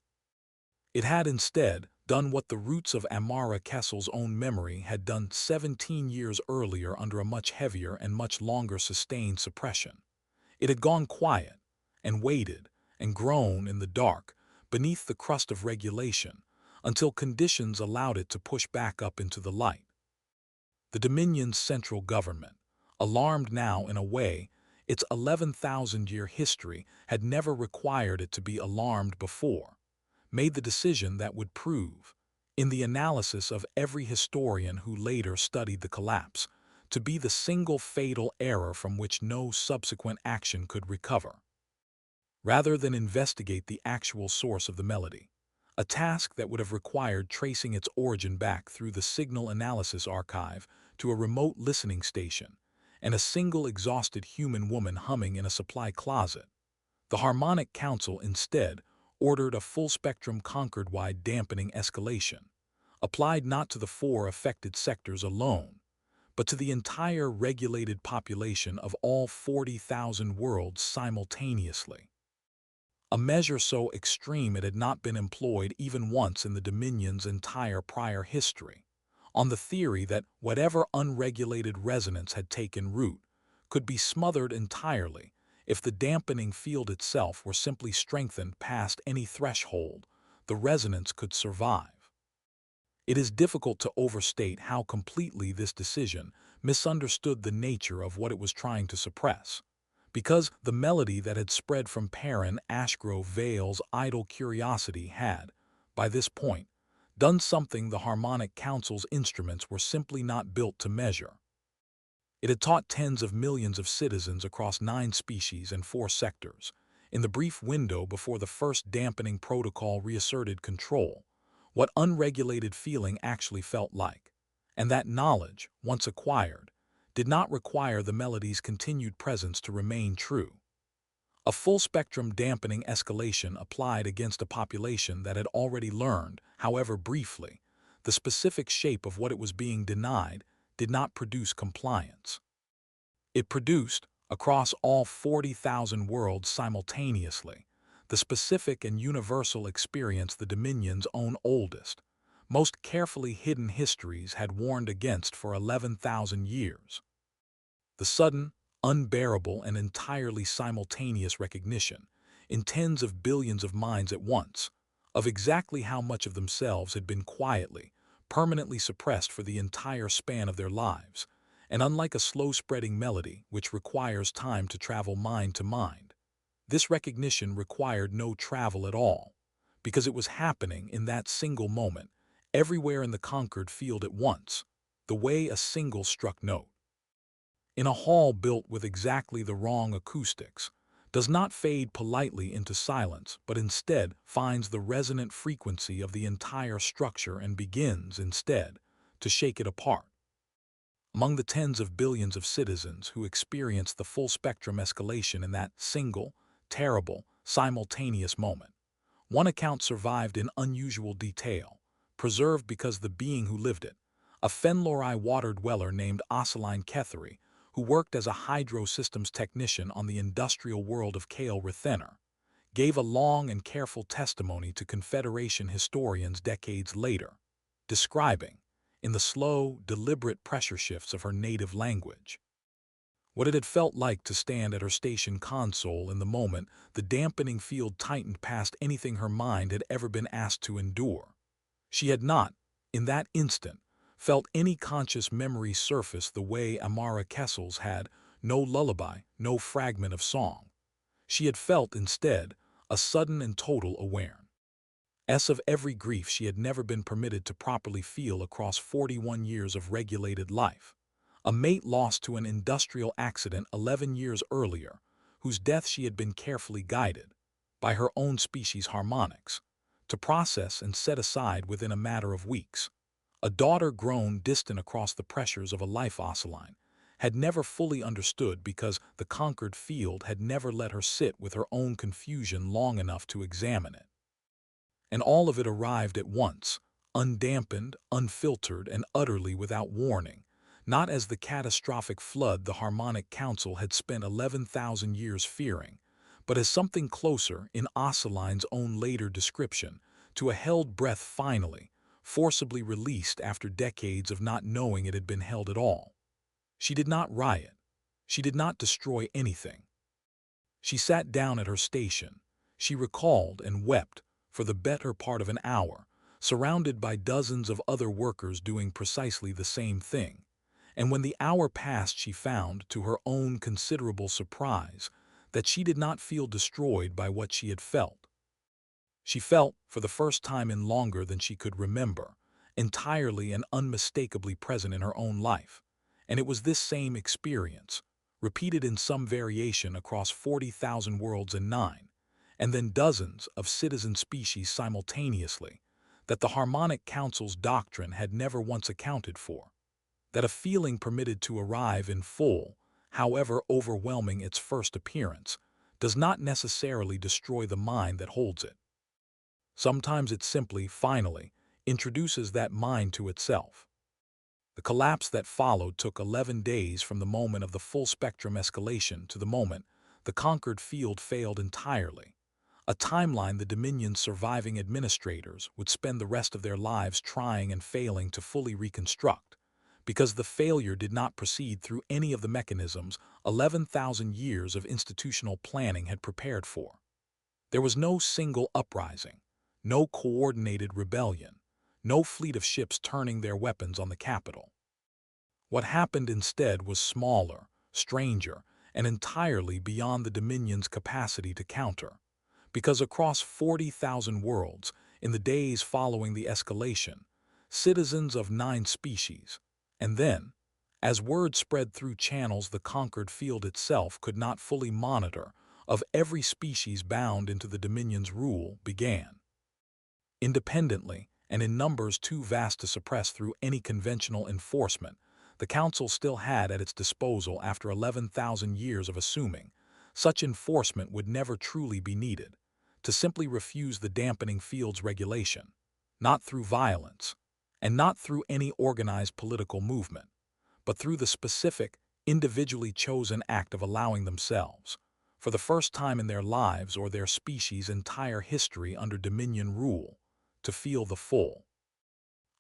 It had instead done what the roots of Amara Kessel's own memory had done 17 years earlier under a much heavier and much longer sustained suppression. It had gone quiet, and waited, and grown in the dark, beneath the crust of regulation, until conditions allowed it to push back up into the light. The Dominion's central government, alarmed now in a way its 11,000-year history had never required it to be alarmed before, made the decision that would prove, in the analysis of every historian who later studied the collapse, to be the single fatal error from which no subsequent action could recover. Rather than investigate the actual source of the melody, a task that would have required tracing its origin back through the signal analysis archive to a remote listening station and a single exhausted human woman humming in a supply closet, the Harmonic Council instead ordered a full-spectrum Concord-wide dampening escalation, applied not to the 4 affected sectors alone, but to the entire regulated population of all 40,000 worlds simultaneously. A measure so extreme it had not been employed even once in the Dominion's entire prior history, on the theory that whatever unregulated resonance had taken root could be smothered entirely if the dampening field itself were simply strengthened past any threshold the resonance could survive. It is difficult to overstate how completely this decision misunderstood the nature of what it was trying to suppress, because the melody that had spread from Perrin Ashgrove Vale's idle curiosity had, by this point, done something the Harmonic Council's instruments were simply not built to measure. It had taught tens of millions of citizens across 9 species and 4 sectors, in the brief window before the first dampening protocol reasserted control, what unregulated feeling actually felt like, and that knowledge, once acquired, did not require the melody's continued presence to remain true. A full-spectrum dampening escalation applied against a population that had already learned, however briefly, the specific shape of what it was being denied did not produce compliance. It produced, across all 40,000 worlds simultaneously, the specific and universal experience the Dominion's own oldest, most carefully hidden histories had warned against for 11,000 years. The sudden, unbearable, and entirely simultaneous recognition, in tens of billions of minds at once, of exactly how much of themselves had been quietly, permanently suppressed for the entire span of their lives, and unlike a slow-spreading melody which requires time to travel mind to mind, this recognition required no travel at all, because it was happening in that single moment, everywhere in the Concord field at once, the way a single struck note. In a hall built with exactly the wrong acoustics, does not fade politely into silence, but instead finds the resonant frequency of the entire structure and begins, instead, to shake it apart. Among the tens of billions of citizens who experienced the full-spectrum escalation in that single, terrible, simultaneous moment, one account survived in unusual detail, preserved because the being who lived it, a Fenlori water dweller named Amara Kessel, who worked as a hydro systems technician on the industrial world of Kale Rithenner, gave a long and careful testimony to Confederation historians decades later, describing, in the slow, deliberate pressure shifts of her native language, what it had felt like to stand at her station console in the moment the dampening field tightened past anything her mind had ever been asked to endure. She had not, in that instant, felt any conscious memory surface the way Amara Kessel's had, no lullaby, no fragment of song. She had felt, instead, a sudden and total awareness of every grief she had never been permitted to properly feel across 41 years of regulated life. A mate lost to an industrial accident 11 years earlier, whose death she had been carefully guided, by her own species' harmonics, to process and set aside within a matter of weeks. A daughter grown distant across the pressures of a life oscilline, had never fully understood because the Concord field had never let her sit with her own confusion long enough to examine it. And all of it arrived at once, undampened, unfiltered, and utterly without warning, not as the catastrophic flood the Harmonic Council had spent 11,000 years fearing, but as something closer, in Oscilline's own later description, to a held breath finally, forcibly released after decades of not knowing it had been held at all. She did not riot. She did not destroy anything. She sat down at her station. She recalled and wept for the better part of an hour, surrounded by dozens of other workers doing precisely the same thing. And when the hour passed, she found, to her own considerable surprise, that she did not feel destroyed by what she had felt. She felt, for the first time in longer than she could remember, entirely and unmistakably present in her own life. And it was this same experience, repeated in some variation across 40,000 worlds and and then dozens of citizen species simultaneously, that the Harmonic Council's doctrine had never once accounted for. That a feeling permitted to arrive in full, however overwhelming its first appearance, does not necessarily destroy the mind that holds it. Sometimes it simply, finally, introduces that mind to itself. The collapse that followed took 11 days from the moment of the full-spectrum escalation to the moment the Concord field failed entirely, a timeline the Dominion's surviving administrators would spend the rest of their lives trying and failing to fully reconstruct, because the failure did not proceed through any of the mechanisms 11,000 years of institutional planning had prepared for. There was no single uprising, no coordinated rebellion, no fleet of ships turning their weapons on the capital. What happened instead was smaller, stranger, and entirely beyond the Dominion's capacity to counter, because across 40,000 worlds, in the days following the escalation, citizens of 9 species, and then, as word spread through channels the conquered field itself could not fully monitor, of every species bound into the Dominion's rule, began. Independently, and in numbers too vast to suppress through any conventional enforcement, the Council still had at its disposal, after 11,000 years of assuming such enforcement would never truly be needed, to simply refuse the dampening field's regulation, not through violence, and not through any organized political movement, but through the specific, individually chosen act of allowing themselves, for the first time in their lives or their species' entire history under Dominion rule, to feel the full,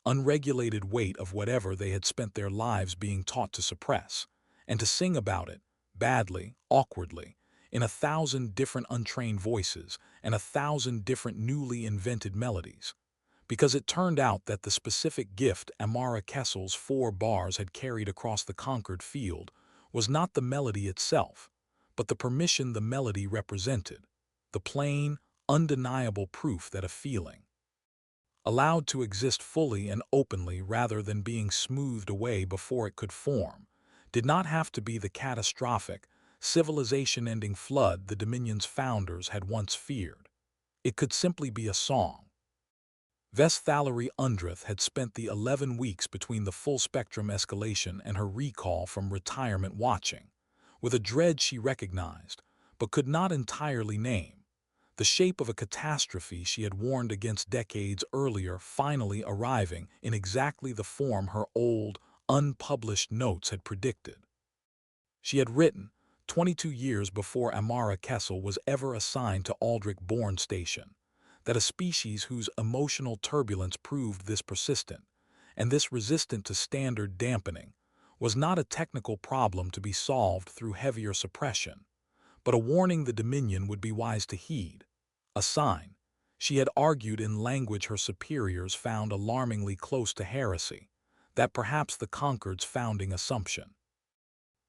unregulated weight of whatever they had spent their lives being taught to suppress, and to sing about it, badly, awkwardly, in 1,000 different untrained voices and 1,000 different newly invented melodies, because it turned out that the specific gift Amara Kessel's 4 bars had carried across the conquered field was not the melody itself, but the permission the melody represented, the plain, undeniable proof that a feeling, allowed to exist fully and openly rather than being smoothed away before it could form, did not have to be the catastrophic, civilization-ending flood the Dominion's founders had once feared. It could simply be a song. Vestalery Undreth had spent the 11 weeks between the full-spectrum escalation and her recall from retirement watching, with a dread she recognized, but could not entirely name, the shape of a catastrophe she had warned against decades earlier finally arriving in exactly the form her old, unpublished notes had predicted. She had written, 22 years before Amara Kessel was ever assigned to Aldrich-Bourne Station, that a species whose emotional turbulence proved this persistent, and this resistant to standard dampening, was not a technical problem to be solved through heavier suppression, but a warning the Dominion would be wise to heed, a sign, she had argued in language her superiors found alarmingly close to heresy, that perhaps the Concord's founding assumption,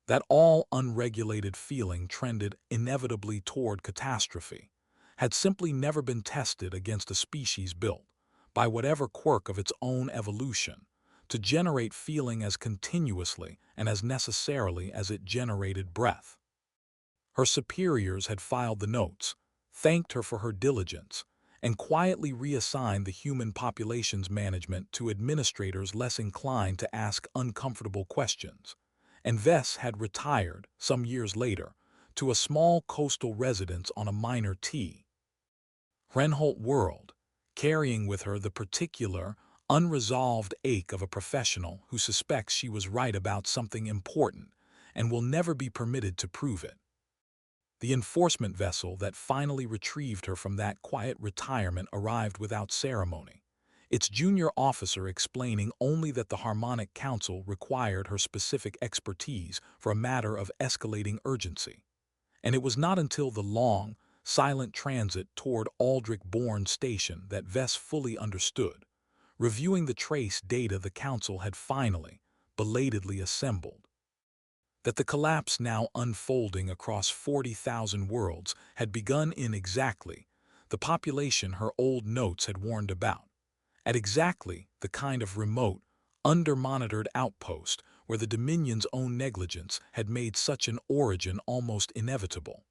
that all unregulated feeling trended inevitably toward catastrophe, had simply never been tested against a species built, by whatever quirk of its own evolution, to generate feeling as continuously and as necessarily as it generated breath. Her superiors had filed the notes, thanked her for her diligence, and quietly reassigned the human population's management to administrators less inclined to ask uncomfortable questions, and Vess had retired, some years later, to a small coastal residence on a minor T. Renholt world, carrying with her the particular, unresolved ache of a professional who suspects she was right about something important and will never be permitted to prove it. The enforcement vessel that finally retrieved her from that quiet retirement arrived without ceremony, its junior officer explaining only that the Harmonic Council required her specific expertise for a matter of escalating urgency. And it was not until the long, silent transit toward Aldrich-Bourne Station that Vess fully understood, reviewing the trace data the Council had finally, belatedly assembled. That the collapse now unfolding across 40,000 worlds had begun in exactly the population her old notes had warned about, at exactly the kind of remote, under-monitored outpost where the Dominion's own negligence had made such an origin almost inevitable.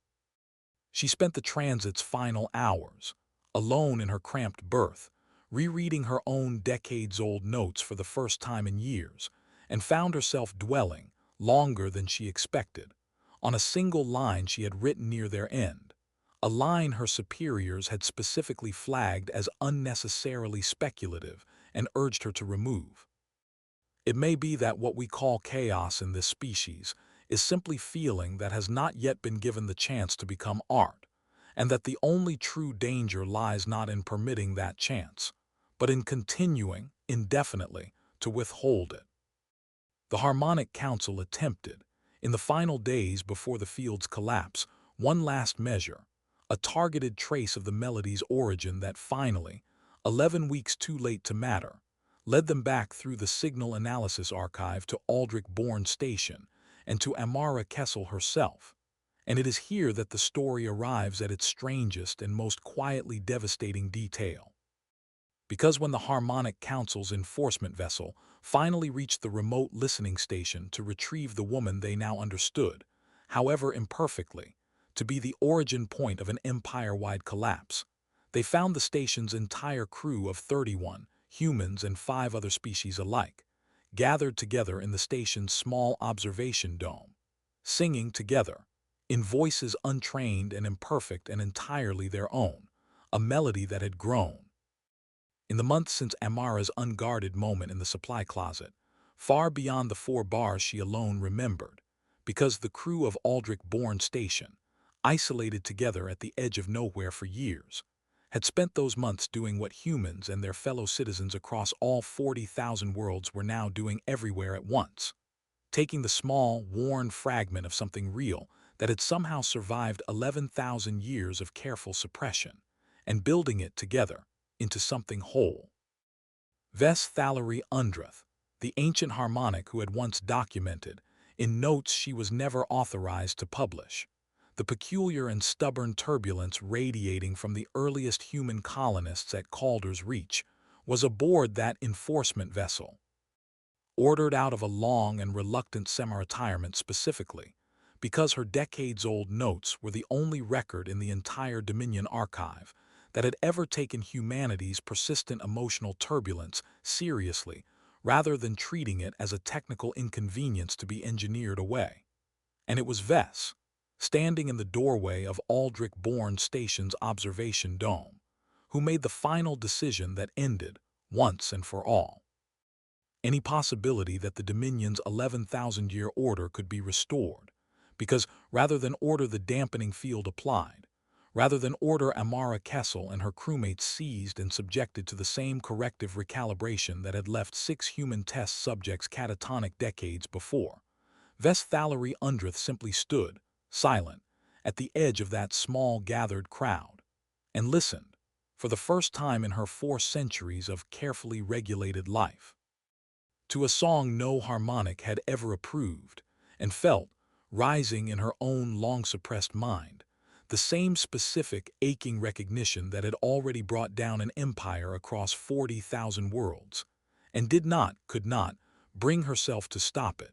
She spent the transit's final hours, alone in her cramped berth, rereading her own decades-old notes for the first time in years, and found herself dwelling, longer than she expected, on a single line she had written near their end, a line her superiors had specifically flagged as unnecessarily speculative and urged her to remove. It may be that what we call chaos in this species is simply feeling that has not yet been given the chance to become art, and that the only true danger lies not in permitting that chance, but in continuing, indefinitely, to withhold it. The Harmonic Council attempted, in the final days before the field's collapse, one last measure, a targeted trace of the melody's origin that finally, 11 weeks too late to matter, led them back through the signal analysis archive to Aldrich-Bourne Station and to Amara Kessel herself. And it is here that the story arrives at its strangest and most quietly devastating detail. Because when the Harmonic Council's enforcement vessel finally reached the remote listening station to retrieve the woman they now understood, however imperfectly, to be the origin point of an empire-wide collapse, they found the station's entire crew of 31, humans and 5 other species alike, gathered together in the station's small observation dome, singing together, in voices untrained and imperfect and entirely their own, a melody that had grown. In the months since Amara's unguarded moment in the supply closet, far beyond the 4 bars she alone remembered, because the crew of Aldrich-Bourne Station, isolated together at the edge of nowhere for years, had spent those months doing what humans and their fellow citizens across all 40,000 worlds were now doing everywhere at once, taking the small, worn fragment of something real that had somehow survived 11,000 years of careful suppression, and building it together into something whole. Vess Thallery Undreth, the ancient harmonic who had once documented, in notes she was never authorized to publish, the peculiar and stubborn turbulence radiating from the earliest human colonists at Calder's Reach, was aboard that enforcement vessel. Ordered out of a long and reluctant semi-retirement specifically, because her decades-old notes were the only record in the entire Dominion archive that had ever taken humanity's persistent emotional turbulence seriously, rather than treating it as a technical inconvenience to be engineered away. And it was Vess, standing in the doorway of Aldrich-Bourne Station's observation dome, who made the final decision that ended, once and for all, any possibility that the Dominion's 11,000-year order could be restored, because rather than order the dampening field applied, rather than order Amara Kessel and her crewmates seized and subjected to the same corrective recalibration that had left 6 human test subjects catatonic decades before, Vess Thallery Undreth simply stood, silent, at the edge of that small gathered crowd, and listened, for the first time in her 4 centuries of carefully regulated life, to a song no harmonic had ever approved, and felt, rising in her own long-suppressed mind, the same specific, aching recognition that had already brought down an empire across 40,000 worlds, and could not, bring herself to stop it.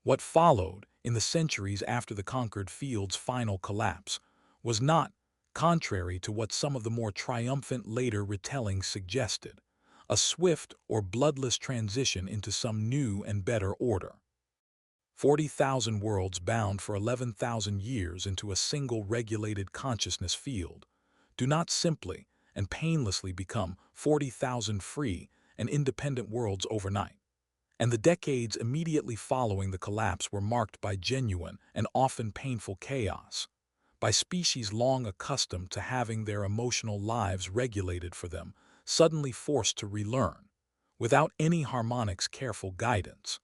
What followed, in the centuries after the Concord field's final collapse, was not, contrary to what some of the more triumphant later retellings suggested, a swift or bloodless transition into some new and better order. 40,000 worlds bound for 11,000 years into a single regulated consciousness field do not simply and painlessly become 40,000 free and independent worlds overnight. And the decades immediately following the collapse were marked by genuine and often painful chaos, by species long accustomed to having their emotional lives regulated for them suddenly forced to relearn, without any harmonic's careful guidance,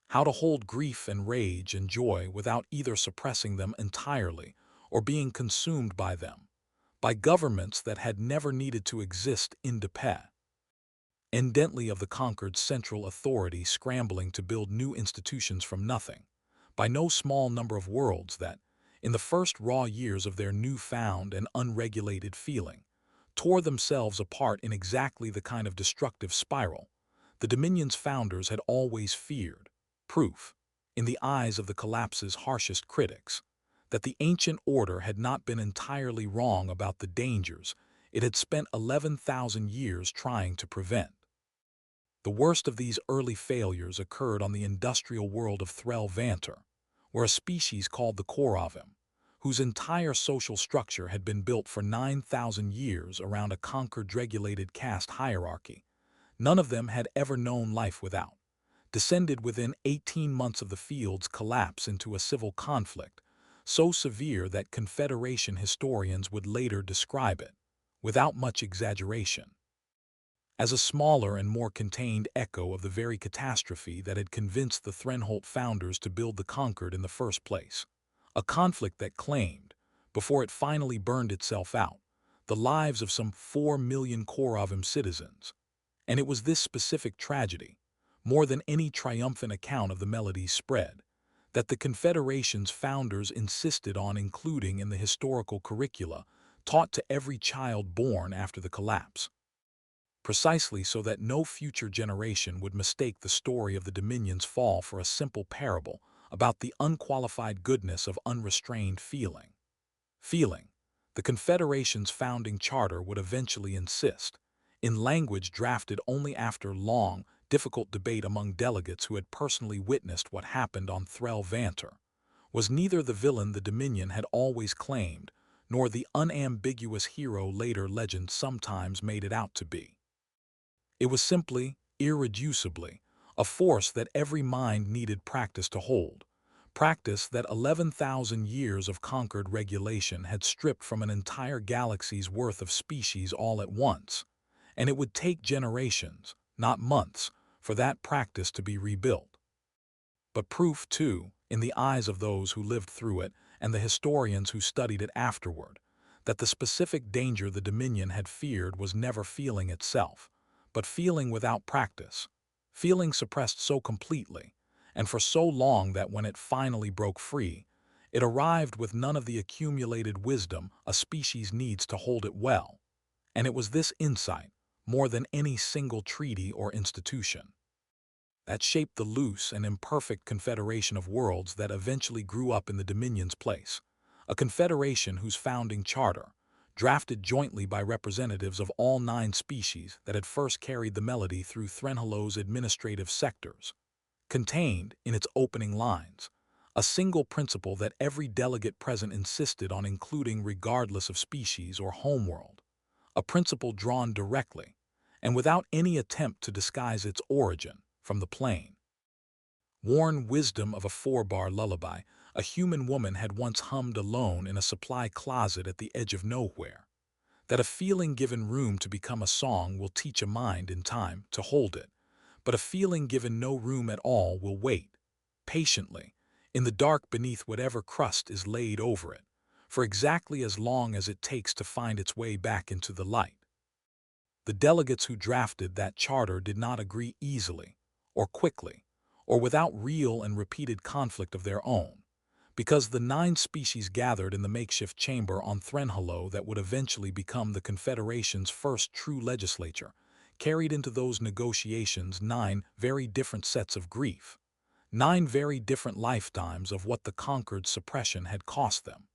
how to hold grief and rage and joy without either suppressing them entirely or being consumed by them, by governments that had never needed to exist independently of the Concord's central authority scrambling to build new institutions from nothing, by no small number of worlds that, in the first raw years of their newfound and unregulated feeling, tore themselves apart in exactly the kind of destructive spiral the Dominion's founders had always feared. Proof, in the eyes of the collapse's harshest critics, that the ancient order had not been entirely wrong about the dangers it had spent 11,000 years trying to prevent. The worst of these early failures occurred on the industrial world of Threl Vanter, where a species called the Koravim, whose entire social structure had been built for 9,000 years around a Concord-regulated caste hierarchy, none of them had ever known life without, descended within 18 months of the field's collapse into a civil conflict, so severe that Confederation historians would later describe it, without much exaggeration, as a smaller and more contained echo of the very catastrophe that had convinced the Threnholt founders to build the Concord in the first place. A conflict that claimed, before it finally burned itself out, the lives of some 4 million Koravim citizens. And it was this specific tragedy, more than any triumphant account of the melody's spread, that the Confederation's founders insisted on including in the historical curricula taught to every child born after the collapse, precisely so that no future generation would mistake the story of the Dominion's fall for a simple parable about the unqualified goodness of unrestrained feeling. The Confederation's founding charter would eventually insist, in language drafted only after long, difficult debate among delegates who had personally witnessed what happened on Threl Vanter, was neither the villain the Dominion had always claimed, nor the unambiguous hero later legend sometimes made it out to be. It was simply, irreducibly, a force that every mind needed practice to hold, practice that 11,000 years of Concord regulation had stripped from an entire galaxy's worth of species all at once, and it would take generations, not months, for that practice to be rebuilt. But proof, too, in the eyes of those who lived through it and the historians who studied it afterward, that the specific danger the Dominion had feared was never feeling itself, but feeling without practice, feeling suppressed so completely, and for so long that when it finally broke free, it arrived with none of the accumulated wisdom a species needs to hold it well. And it was this insight, more than any single treaty or institution, that shaped the loose and imperfect confederation of worlds that eventually grew up in the Dominion's place, a confederation whose founding charter, drafted jointly by representatives of all 9 species that had first carried the melody through Threnhollo's administrative sectors, contained, in its opening lines, a single principle that every delegate present insisted on including regardless of species or homeworld, a principle drawn directly, and without any attempt to disguise its origin, from the plain, worn wisdom of a 4-bar lullaby a human woman had once hummed alone in a supply closet at the edge of nowhere, that a feeling given room to become a song will teach a mind in time to hold it, but a feeling given no room at all will wait, patiently, in the dark beneath whatever crust is laid over it, for exactly as long as it takes to find its way back into the light. The delegates who drafted that charter did not agree easily, or quickly, or without real and repeated conflict of their own, because the 9 species gathered in the makeshift chamber on Threnhollo that would eventually become the Confederation's first true legislature carried into those negotiations 9 very different sets of grief, 9 very different lifetimes of what the Concord's suppression had cost them,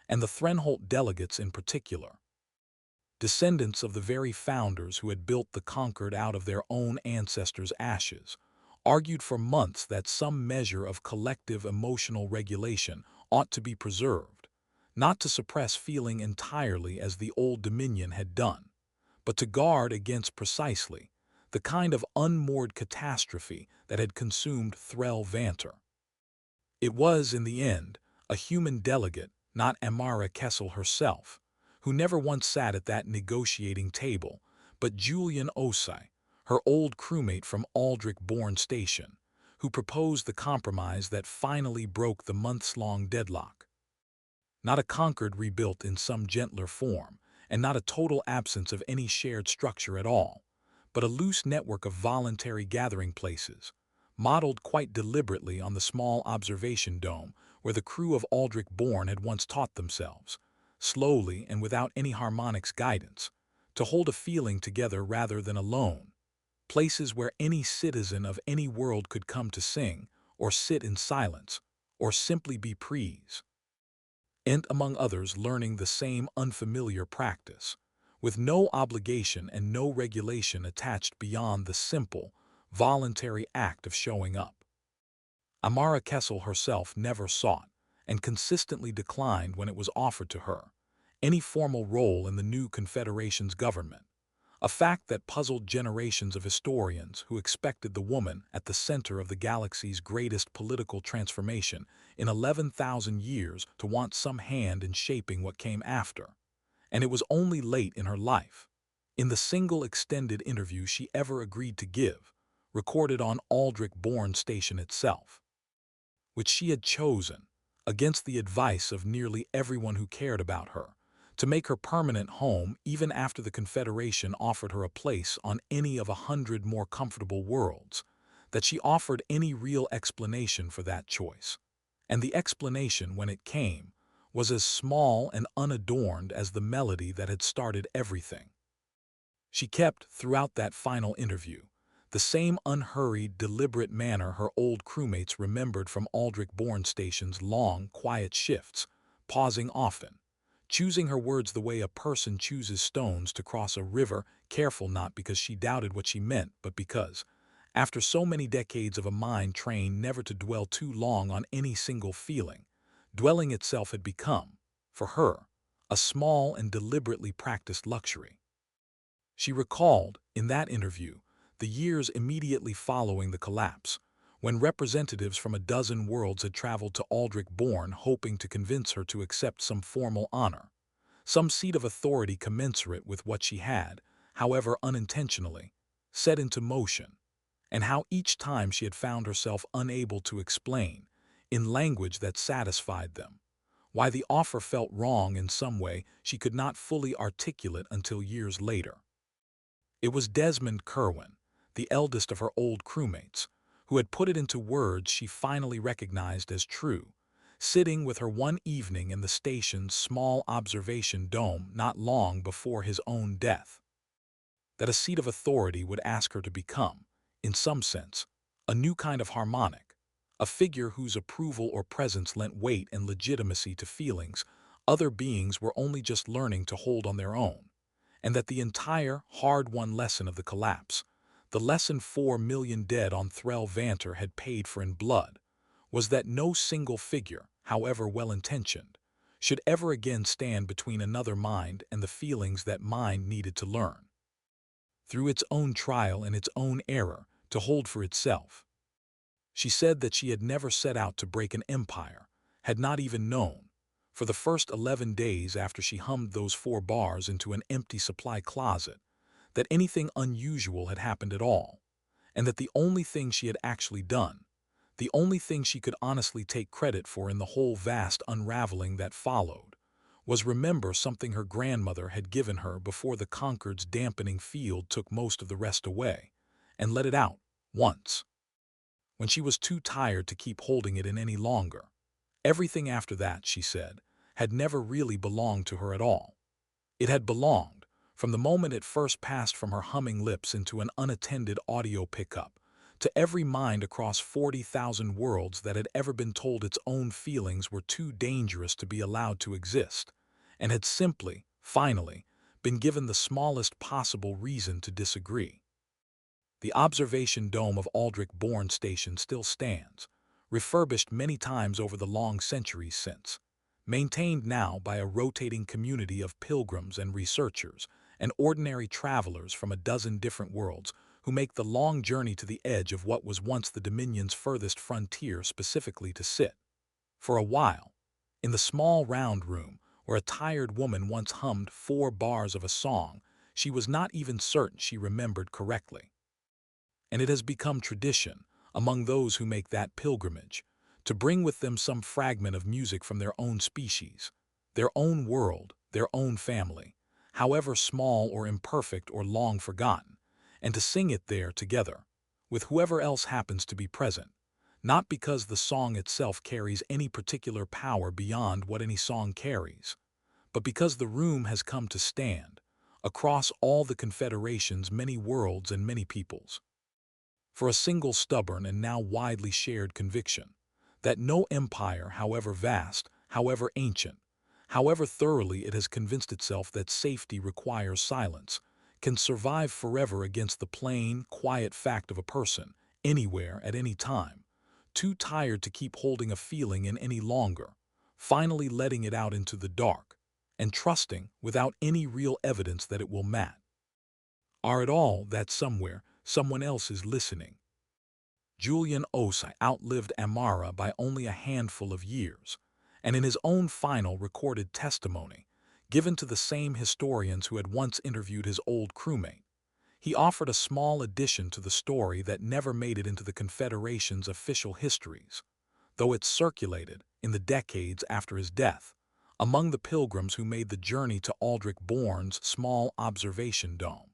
and the Threnholt delegates in particular, descendants of the very founders who had built the Concord out of their own ancestors' ashes, argued for months that some measure of collective emotional regulation ought to be preserved, not to suppress feeling entirely as the old Dominion had done, but to guard against precisely the kind of unmoored catastrophe that had consumed Threl Vanter. It was, in the end, a human delegate, not Amara Kessel herself, who never once sat at that negotiating table, but Julian Osei, her old crewmate from Aldrich-Bourne Station, who proposed the compromise that finally broke the months-long deadlock. not a Concord rebuilt in some gentler form, and not a total absence of any shared structure at all, but a loose network of voluntary gathering places, modeled quite deliberately on the small observation dome where the crew of Aldrich Bourne had once taught themselves, slowly and without any harmonics guidance, to hold a feeling together rather than alone, places where any citizen of any world could come to sing, or sit in silence, or simply be praised. And among others learning the same unfamiliar practice, with no obligation and no regulation attached beyond the simple, voluntary act of showing up. Amara Kessel herself never sought, and consistently declined when it was offered to her, any formal role in the new Confederation's government, a fact that puzzled generations of historians who expected the woman at the center of the galaxy's greatest political transformation in 11,000 years to want some hand in shaping what came after. And it was only late in her life, in the single extended interview she ever agreed to give, recorded on Aldrich Bourne Station itself, which she had chosen, against the advice of nearly everyone who cared about her, to make her permanent home even after the Confederation offered her a place on any of 100 more comfortable worlds, that she offered any real explanation for that choice. And the explanation, when it came, was as small and unadorned as the melody that had started everything. She kept, throughout that final interview, the same unhurried, deliberate manner her old crewmates remembered from Aldrich Bourne Station's long, quiet shifts, pausing often, choosing her words the way a person chooses stones to cross a river, careful not because she doubted what she meant, but because, after so many decades of a mind trained never to dwell too long on any single feeling, dwelling itself had become, for her, a small and deliberately practiced luxury. She recalled, in that interview, the years immediately following the collapse, when representatives from a dozen worlds had traveled to Aldrich Bourne hoping to convince her to accept some formal honor, some seat of authority commensurate with what she had, however unintentionally, set into motion, and how each time she had found herself unable to explain, in language that satisfied them, why the offer felt wrong in some way she could not fully articulate until years later. It was Desmond Kerwin, the eldest of her old crewmates, who had put it into words she finally recognized as true, sitting with her one evening in the station's small observation dome not long before his own death. That a seat of authority would ask her to become, in some sense, a new kind of harmonic, a figure whose approval or presence lent weight and legitimacy to feelings other beings were only just learning to hold on their own, and that the entire, hard-won lesson of the collapse, the lesson 4 million dead on Threl Vanter had paid for in blood, was that no single figure, however well-intentioned, should ever again stand between another mind and the feelings that mind needed to learn, through its own trial and its own error, to hold for itself. She said that she had never set out to break an empire, had not even known, for the first 11 days after she hummed those 4 bars into an empty supply closet, that anything unusual had happened at all, and that the only thing she had actually done, the only thing she could honestly take credit for in the whole vast unraveling that followed, was remember something her grandmother had given her before the Concord's dampening field took most of the rest away, and let it out, once, when she was too tired to keep holding it in any longer. Everything after that, she said, had never really belonged to her at all. It had belonged, from the moment it first passed from her humming lips into an unattended audio pickup, to every mind across 40,000 worlds that had ever been told its own feelings were too dangerous to be allowed to exist, and had simply, finally, been given the smallest possible reason to disagree. The observation dome of Aldrich Bourne Station still stands, refurbished many times over the long centuries since, maintained now by a rotating community of pilgrims and researchers and ordinary travelers from a dozen different worlds who make the long journey to the edge of what was once the Dominion's furthest frontier specifically to sit, for a while, in the small round room where a tired woman once hummed 4 bars of a song she was not even certain she remembered correctly. And it has become tradition, among those who make that pilgrimage, to bring with them some fragment of music from their own species, their own world, their own family, however small or imperfect or long forgotten, and to sing it there together, with whoever else happens to be present, not because the song itself carries any particular power beyond what any song carries, but because the room has come to stand, across all the confederations, many worlds and many peoples, for a single stubborn and now widely shared conviction, that no empire, however vast, however ancient, however thoroughly it has convinced itself that safety requires silence, can survive forever against the plain, quiet fact of a person, anywhere, at any time, too tired to keep holding a feeling in any longer, finally letting it out into the dark, and trusting, without any real evidence that it will matter at all, that somewhere, someone else is listening. Julian Osei outlived Amara by only a handful of years, and in his own final recorded testimony, given to the same historians who had once interviewed his old crewmate, he offered a small addition to the story that never made it into the Confederation's official histories, though it circulated, in the decades after his death, among the pilgrims who made the journey to Aldrich Bourne's small observation dome.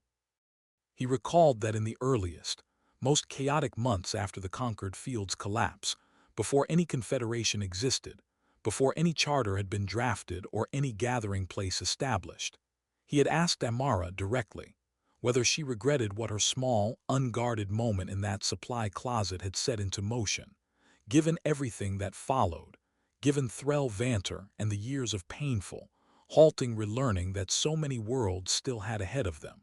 He recalled that in the earliest, most chaotic months after the Concord field's collapse, before any confederation existed, before any charter had been drafted or any gathering place established, he had asked Amara directly whether she regretted what her small, unguarded moment in that supply closet had set into motion, given everything that followed, given Threl Vanter and the years of painful, halting relearning that so many worlds still had ahead of them.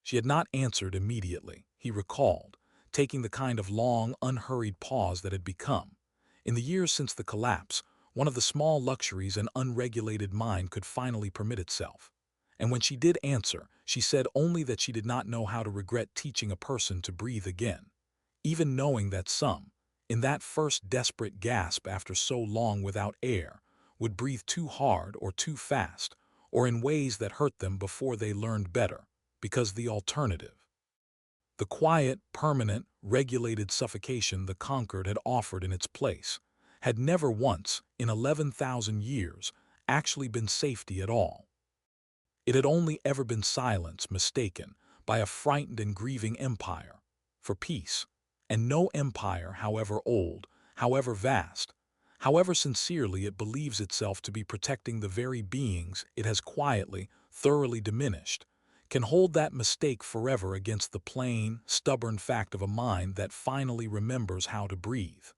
She had not answered immediately, he recalled, taking the kind of long, unhurried pause that had become, in the years since the collapse, one of the small luxuries an unregulated mind could finally permit itself. And when she did answer, she said only that she did not know how to regret teaching a person to breathe again, even knowing that some, in that first desperate gasp after so long without air, would breathe too hard or too fast, or in ways that hurt them before they learned better, because the alternative, the quiet, permanent, regulated suffocation the Concord had offered in its place, had never once, in 11,000 years, actually been safety at all. It had only ever been silence mistaken by a frightened and grieving empire for peace, and no empire, however old, however vast, however sincerely it believes itself to be protecting the very beings it has quietly, thoroughly diminished, can hold that mistake forever against the plain, stubborn fact of a mind that finally remembers how to breathe.